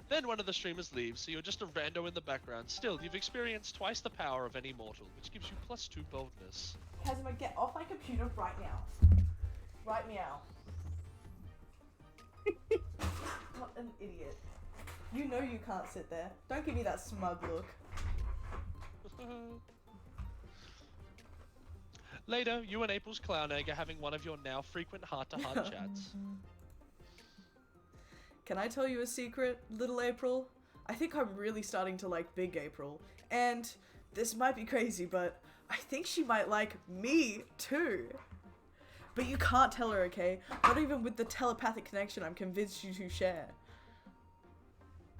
Then one of the streamers leaves, so you're just a rando in the background. Still, you've experienced twice the power of any mortal, which gives you +2 boldness. Kazuma, get off my computer right now. Right meow. What an idiot. You know you can't sit there. Don't give me that smug look. Later, you and April's clown egg are having one of your now frequent heart-to-heart chats. Can I tell you a secret, little April? I think I'm really starting to like Big April. And this might be crazy, but I think she might like me too. But you can't tell her, okay? Not even with the telepathic connection I'm convinced you two share.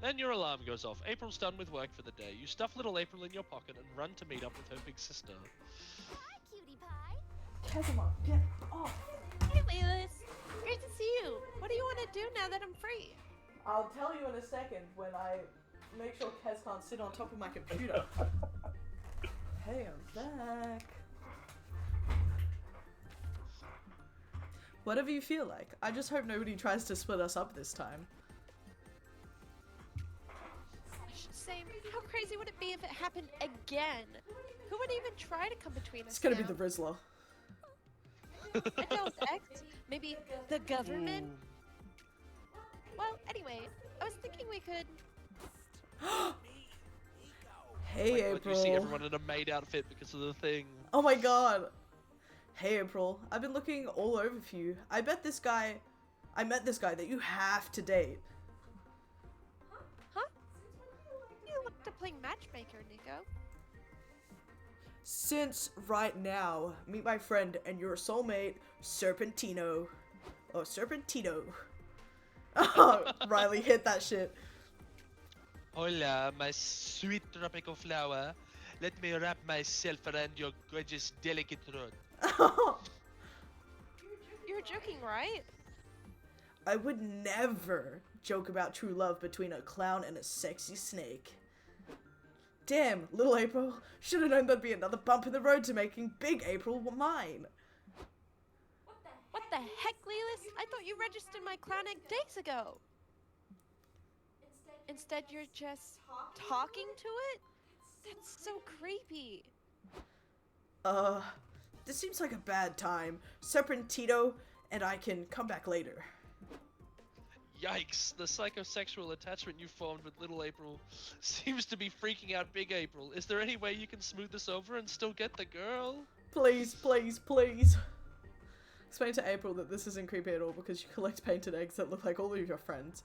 Then your alarm goes off. April's done with work for the day. You stuff little April in your pocket and run to meet up with her big sister. Hi, cutie pie. Kazuma, get off! Hey, Lilas. Great to see you. What do you want to do now that I'm free? I'll tell you in a second when I make sure Kaz can't sit on top of my computer. Hey, I'm back. Whatever you feel like. I just hope nobody tries to split us up this time. Same. How crazy would it be if it happened again? Who would even try to come between us? It's gonna now? be the Rizzler. Adult X? Maybe the government? Well, anyway, I was thinking we could... Hey, Oh my God, April. you see everyone in a maid outfit because of the thing. Oh my god. Hey, April. I've been looking all over for you. I met this guy that you have to date. Huh? You look to play matchmaker, Nico. Since right now, meet my friend and your soulmate, Serpentino. Oh, Serpentino. Oh, Riley hit that shit. Hola, my sweet tropical flower. Let me wrap myself around your gorgeous, delicate throat. You're joking, right? I would never joke about true love between a clown and a sexy snake. Damn, little April. Should have known there'd be another bump in the road to making Big April mine. What the heck, Lelis? I thought you registered my clown egg days ago. Instead, you're just talking to it? That's so creepy. This seems like a bad time. Serpentito and I can come back later. Yikes! The psychosexual attachment you formed with Little April seems to be freaking out Big April. Is there any way you can smooth this over and still get the girl? Please, please, please. Explain to April that this isn't creepy at all because you collect painted eggs that look like all of your friends.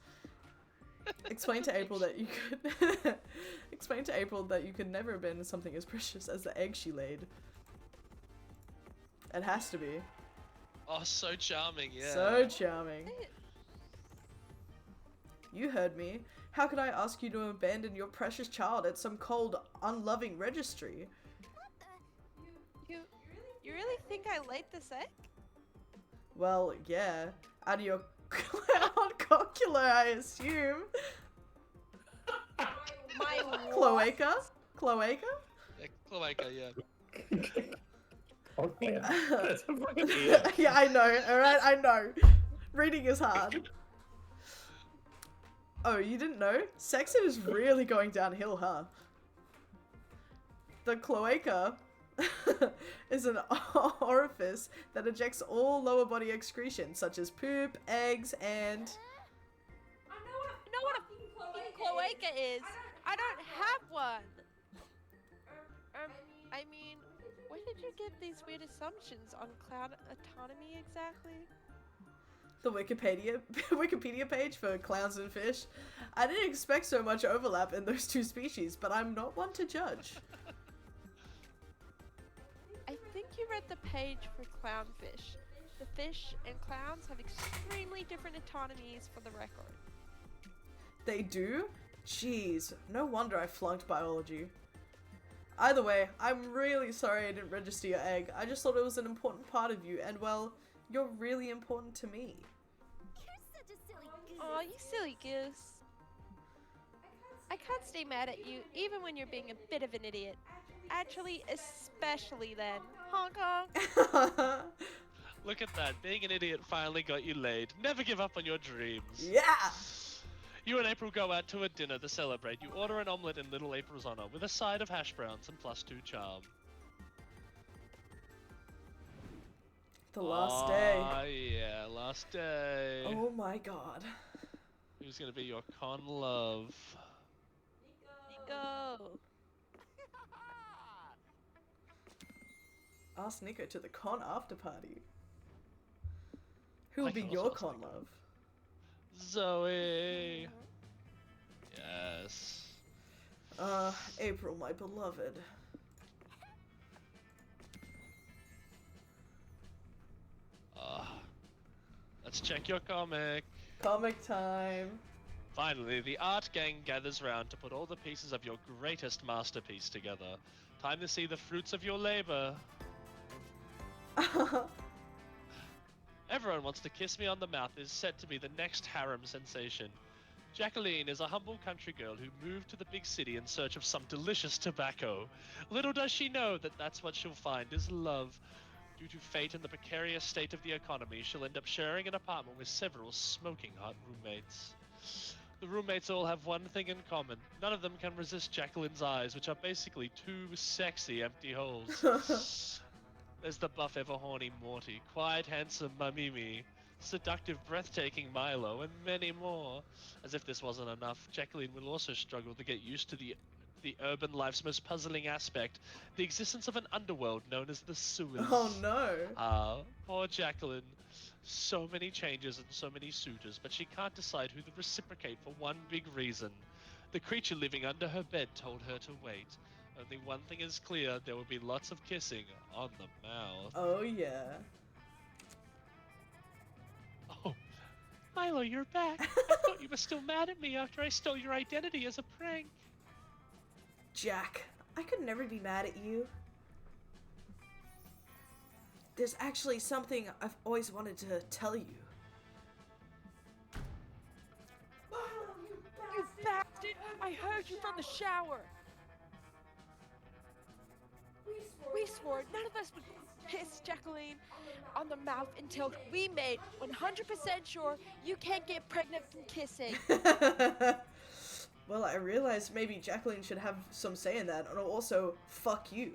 Explain to April that you could explain to April that you could never abandon something as precious as the egg she laid. It has to be. Oh, so charming, yeah. So charming. You heard me. How could I ask you to abandon your precious child at some cold, unloving registry? You really think I laid this egg? Well, yeah. Out of your clown cocula, I assume. My Cloaca? Cloaca? Yeah, Cloaca, yeah. Oh, yeah. That's a fucking ear. Yeah, I know. Alright, I know. Reading is hard. Oh, you didn't know? Sex is really going downhill, huh? The cloaca is an orifice that ejects all lower body excretion, such as poop, eggs, and... I know what a fucking cloaca is. I don't have one. I mean, where did you get these weird assumptions on cloud autonomy exactly? The Wikipedia page for clowns and fish. I didn't expect so much overlap in those two species, but I'm not one to judge. I think you read the page for clownfish. The fish and clowns have extremely different autonomies for the record. They do? Jeez, no wonder I flunked biology. Either way, I'm really sorry I didn't register your egg. I just thought it was an important part of you, and well, you're really important to me. You're such a silly goose. Aw, you silly goose. I can't stay mad at you, even when you're being a bit of an idiot. Actually, especially then. Honk honk. Look at that. Being an idiot finally got you laid. Never give up on your dreams. Yeah! You and April go out to a dinner to celebrate. You order an omelette in Little April's honor with a side of hash browns and +2 charm. The last day. Oh, yeah, last day. Oh my god. Who's gonna be your con love? Nico. Ask Nico to the con after party. Who will I be can your also ask con Nico. love? Zoe. Yes. April, my beloved. Let's check your comic. Comic time. Finally, the art gang gathers round to put all the pieces of your greatest masterpiece together. Time to see the fruits of your labor. Everyone Wants to Kiss Me on the Mouth is set to be the next harem sensation. Jacqueline is a humble country girl who moved to the big city in search of some delicious tobacco. Little does she know that that's what she'll find is love. Due to fate and the precarious state of the economy, she'll end up sharing an apartment with several smoking hot roommates. The roommates all have one thing in common. None of them can resist Jacqueline's eyes, which are basically two sexy empty holes. There's the buff ever horny Morty, quiet handsome Mamimi, seductive breathtaking Milo, and many more. As if this wasn't enough, Jacqueline will also struggle to get used to the urban life's most puzzling aspect, the existence of an underworld known as the sewers. Oh no. Poor Jacqueline. So many changes and so many suitors, but she can't decide who to reciprocate for one big reason. The creature living under her bed told her to wait. Only one thing is clear, there will be lots of kissing on the mouth. Oh yeah. Oh, Milo, you're back. I thought you were still mad at me after I stole your identity as a prank. Jack, I could never be mad at you. There's actually something I've always wanted to tell you. You bastard! I heard you from the shower! We swore none of us would kiss Jacqueline on the mouth until we made 100% sure you can't get pregnant from kissing. Well, I realized maybe Jacqueline should have some say in that, and also, fuck you.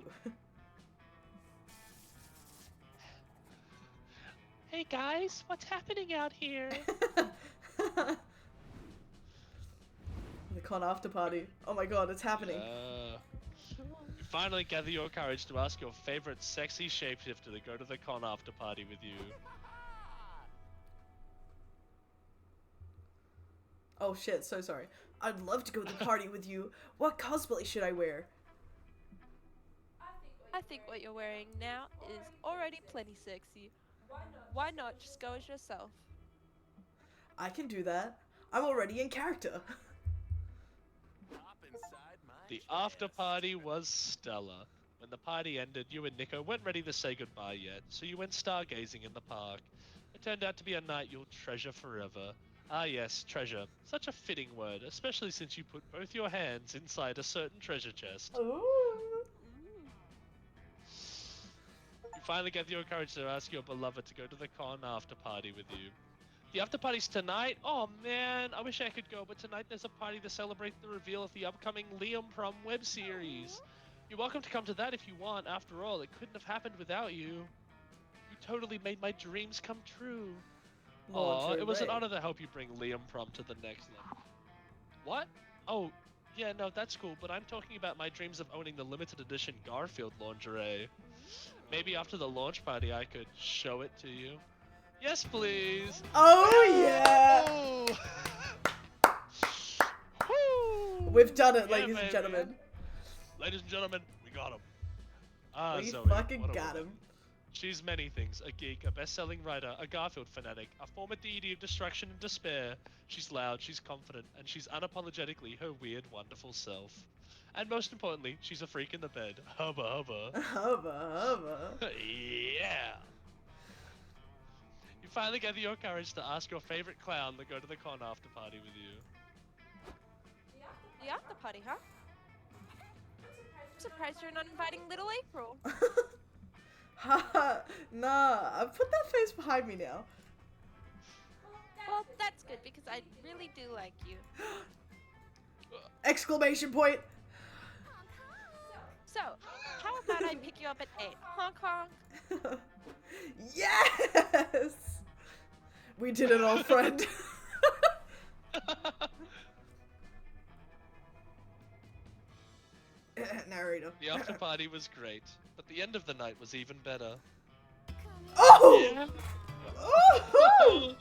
Hey guys, what's happening out here? The con after party. Oh my god, it's happening. You finally gather your courage to ask your favorite sexy shapeshifter to go to the con after party with you. Oh shit, so sorry. I'd love to go to the party with you. What cosplay should I wear? I think what you're wearing now is already plenty sexy. Why not just go as yourself? I can do that. I'm already in character. Hop inside my The chest. after party was stellar. When the party ended, you and Nico weren't ready to say goodbye yet, so you went stargazing in the park. It turned out to be a night you'll treasure forever. Ah yes, treasure. Such a fitting word, especially since you put both your hands inside a certain treasure chest. Ooh. You finally get your courage to ask your beloved to go to the con after party with you. The after party's tonight? Oh man, I wish I could go, but tonight there's a party to celebrate the reveal of the upcoming Liam Prom web series. You're welcome to come to that if you want. After all, it couldn't have happened without you. You totally made my dreams come true. Aw, it was an honor to help you bring Liam Prom to the next level. What? Oh, yeah, no, that's cool, but I'm talking about my dreams of owning the limited edition Garfield lingerie. Maybe after the launch party I could show it to you. Yes, please. Oh yeah! Oh. Woo. We've done it, Yeah, ladies and baby. gentlemen. Ladies and gentlemen, we got him. Ah, We Zoe, fucking what a got woman. him. She's many things, a geek, a best-selling writer, a Garfield fanatic, a former deity of destruction and despair. She's loud, she's confident, and she's unapologetically her weird, wonderful self. And most importantly, she's a freak in the bed. Hubba hubba. Hubba. Yeah! You finally gather your courage to ask your favorite clown to go to the con after party with you. The after party, huh? I'm surprised you're not inviting little April. Haha, nah, put that face behind me now. Well, that's good because I really do like you. Exclamation point. So, how about I pick you up at 8? Honk honk. Yes! We did it, old friend. Narrator. The after party was great, but the end of the night was even better. Oh! Yeah. Oh!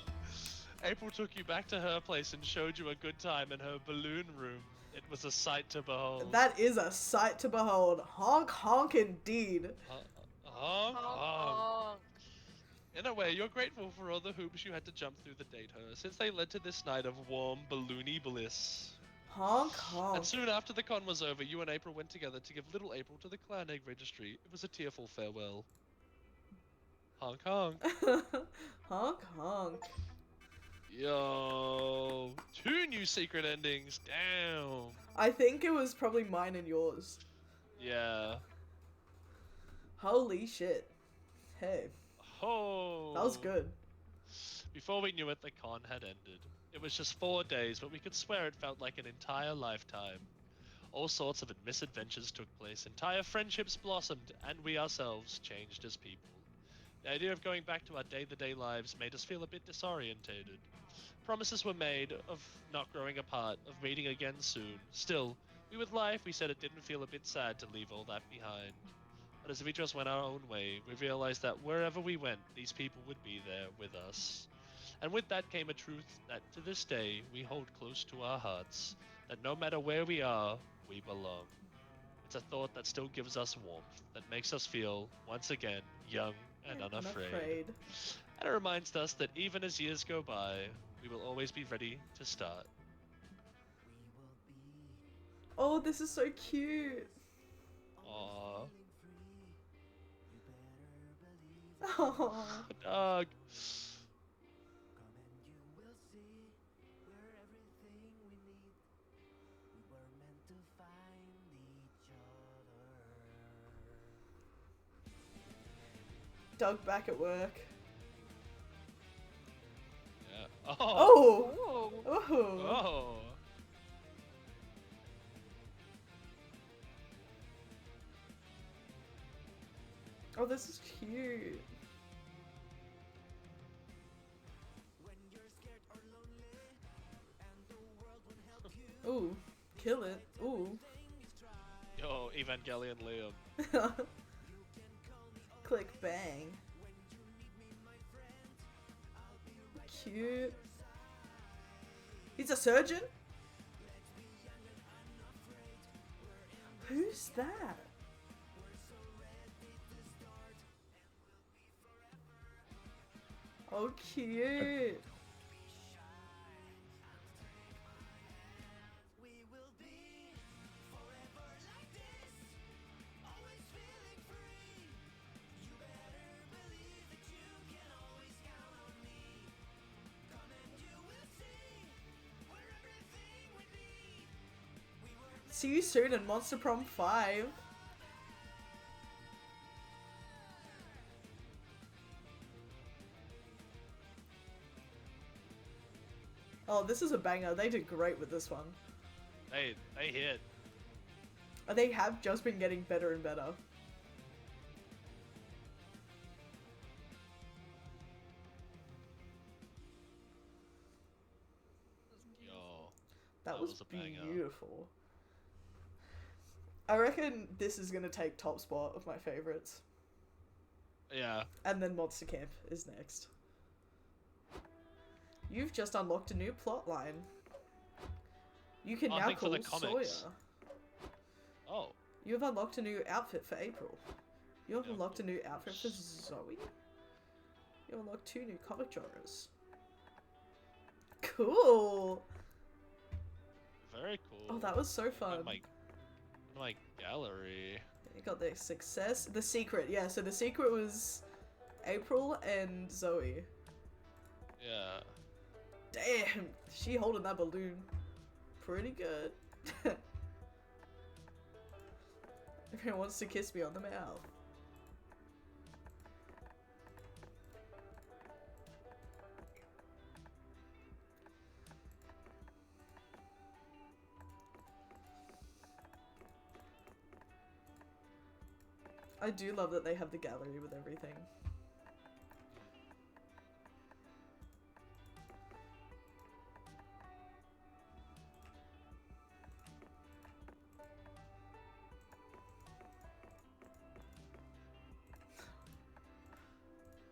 April took you back to her place and showed you a good time in her balloon room. It was a sight to behold. That is a sight to behold. Honk honk indeed. Honk, Honk honk. honk. In a way, you're grateful for all the hoops you had to jump through to date her, since they led to this night of warm, balloony bliss. Honk honk. And soon after the con was over, you and April went together to give little April to the Clown Egg Registry. It was a tearful farewell. Honk honk. Honk honk. Yo, 2 new secret endings. Damn. I think it was probably mine and yours. Yeah. Holy shit. Hey, Oh. that was good. Before we knew it, the con had ended. It was just 4 days, but we could swear it felt like an entire lifetime. All sorts of misadventures took place, entire friendships blossomed, and we ourselves changed as people. The idea of going back to our day-to-day lives made us feel a bit disorientated. Promises were made of not growing apart, of meeting again soon. Still, with life, we said it didn't feel a bit sad to leave all that behind. But as we just went our own way, we realized that wherever we went, these people would be there with us. And with that came a truth that to this day we hold close to our hearts, that no matter where we are, we belong. It's a thought that still gives us warmth, that makes us feel, once again, young and unafraid. And it reminds us that even as years go by, we will always be ready to start. Oh, this is so cute. Aww. Oh. Dog. Doug back at work. Yeah. Oh. Oh! Oh, Oh! Oh. Oh, this is cute. Ooh, kill it. Ooh. Yo, Evangelion Liam. Click bang. Cute. He's a surgeon? Who's that? Oh, cute. See you soon in Monster Prom 5. Oh, this is a banger. They did great with this one. They hit. They have just been getting better and better. Yo. That was a banger. beautiful. I reckon this is gonna take top spot of my favorites. Yeah. And then Monster Camp is next. You've just unlocked a new plot line. You can Oh, I now think for call the comics. Sawyer. Oh. You have unlocked a new outfit for April. You have Yeah. unlocked a new outfit for Zoe. You unlocked 2 new comic genres. Cool! Very cool. Oh, that was so In fun. my gallery. You got the success. The secret, yeah, so the secret was April and Zoe. Yeah. Damn, she holding that balloon pretty good. Everyone wants to kiss me on the mouth. I do love that they have the gallery with everything.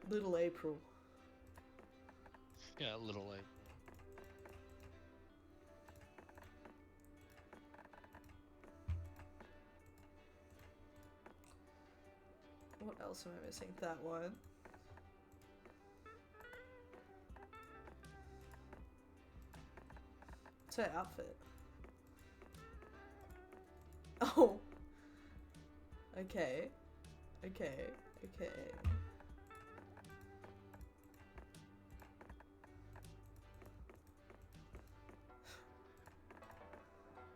Little April. Yeah, little like. What else am I missing? That one. What's her outfit? Oh. Okay. Okay. Okay.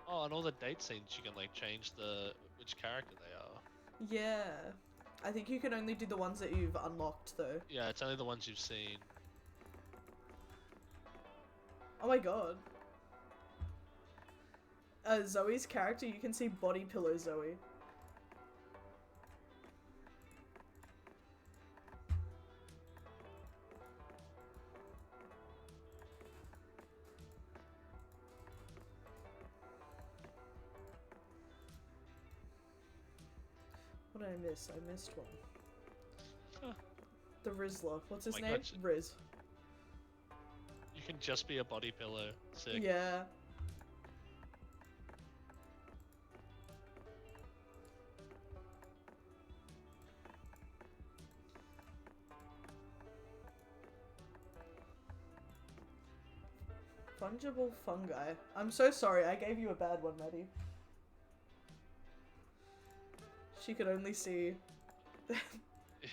Oh, and all the date scenes you can like change which character they are. Yeah. I think you can only do the ones that you've unlocked though. Yeah, it's only the ones you've seen. Oh my god. Zoe's character, you can see body pillow Zoe. What did I miss? I missed one. Huh. The Rizzler. What's his my name? God, Riz. You can just be a body pillow. Sick. Yeah. Fungible fungi. I'm so sorry, I gave you a bad one, Maddie. She could only see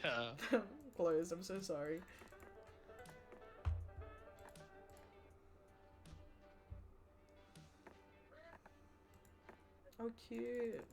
Yeah. clothes, I'm so sorry. Oh, cute.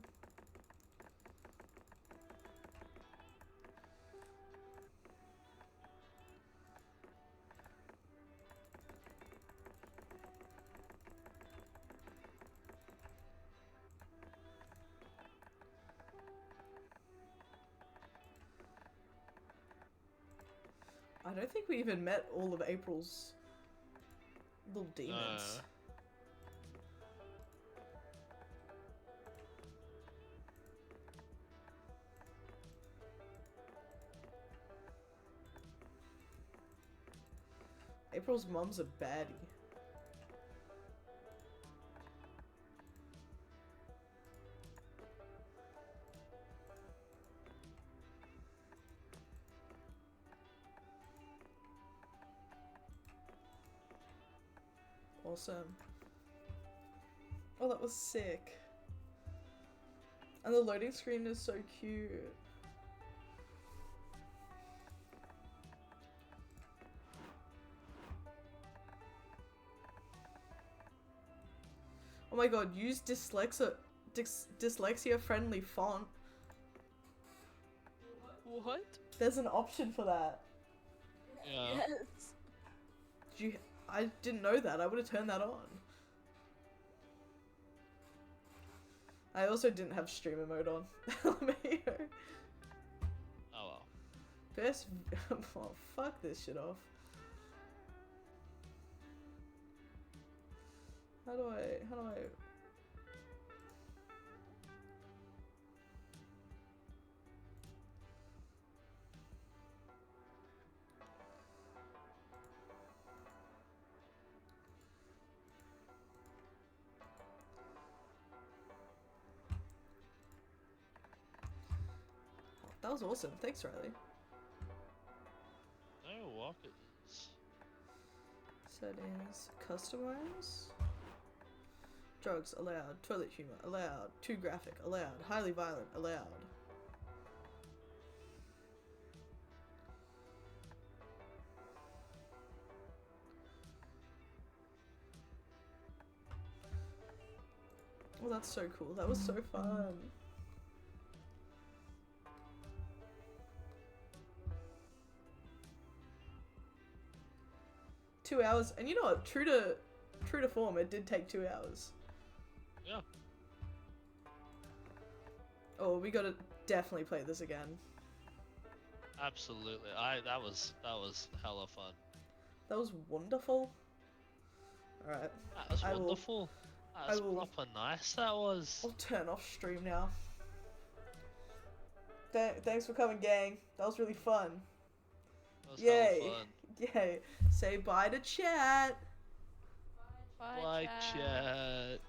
I don't think we even met all of April's little demons. April's mom's a baddie. Awesome. Oh, that was sick. And the loading screen is so cute. Oh my god, use dyslexia friendly font. What? There's an option for that. Yeah. Yes. I didn't know that. I would have turned that on. I also didn't have streamer mode on. LMAO. Oh well. Best. Oh, fuck this shit off. How do I? That was awesome. Thanks, Riley. No walkers. Settings. Customize. Drugs allowed. Toilet humor allowed. Too graphic allowed. Highly violent allowed. Oh, that's so cool. That was so fun. $2, and you know what? True to form, it did take 2 hours. Yeah. Oh, we gotta definitely play this again. Absolutely. That was hella fun. That was wonderful. Alright. That was I will- wonderful. That was I will- proper nice. That was. I'll turn off stream now. Thanks for coming, gang. That was really fun. That was Yay. hella fun. Yay. Say bye to chat. Bye, chat.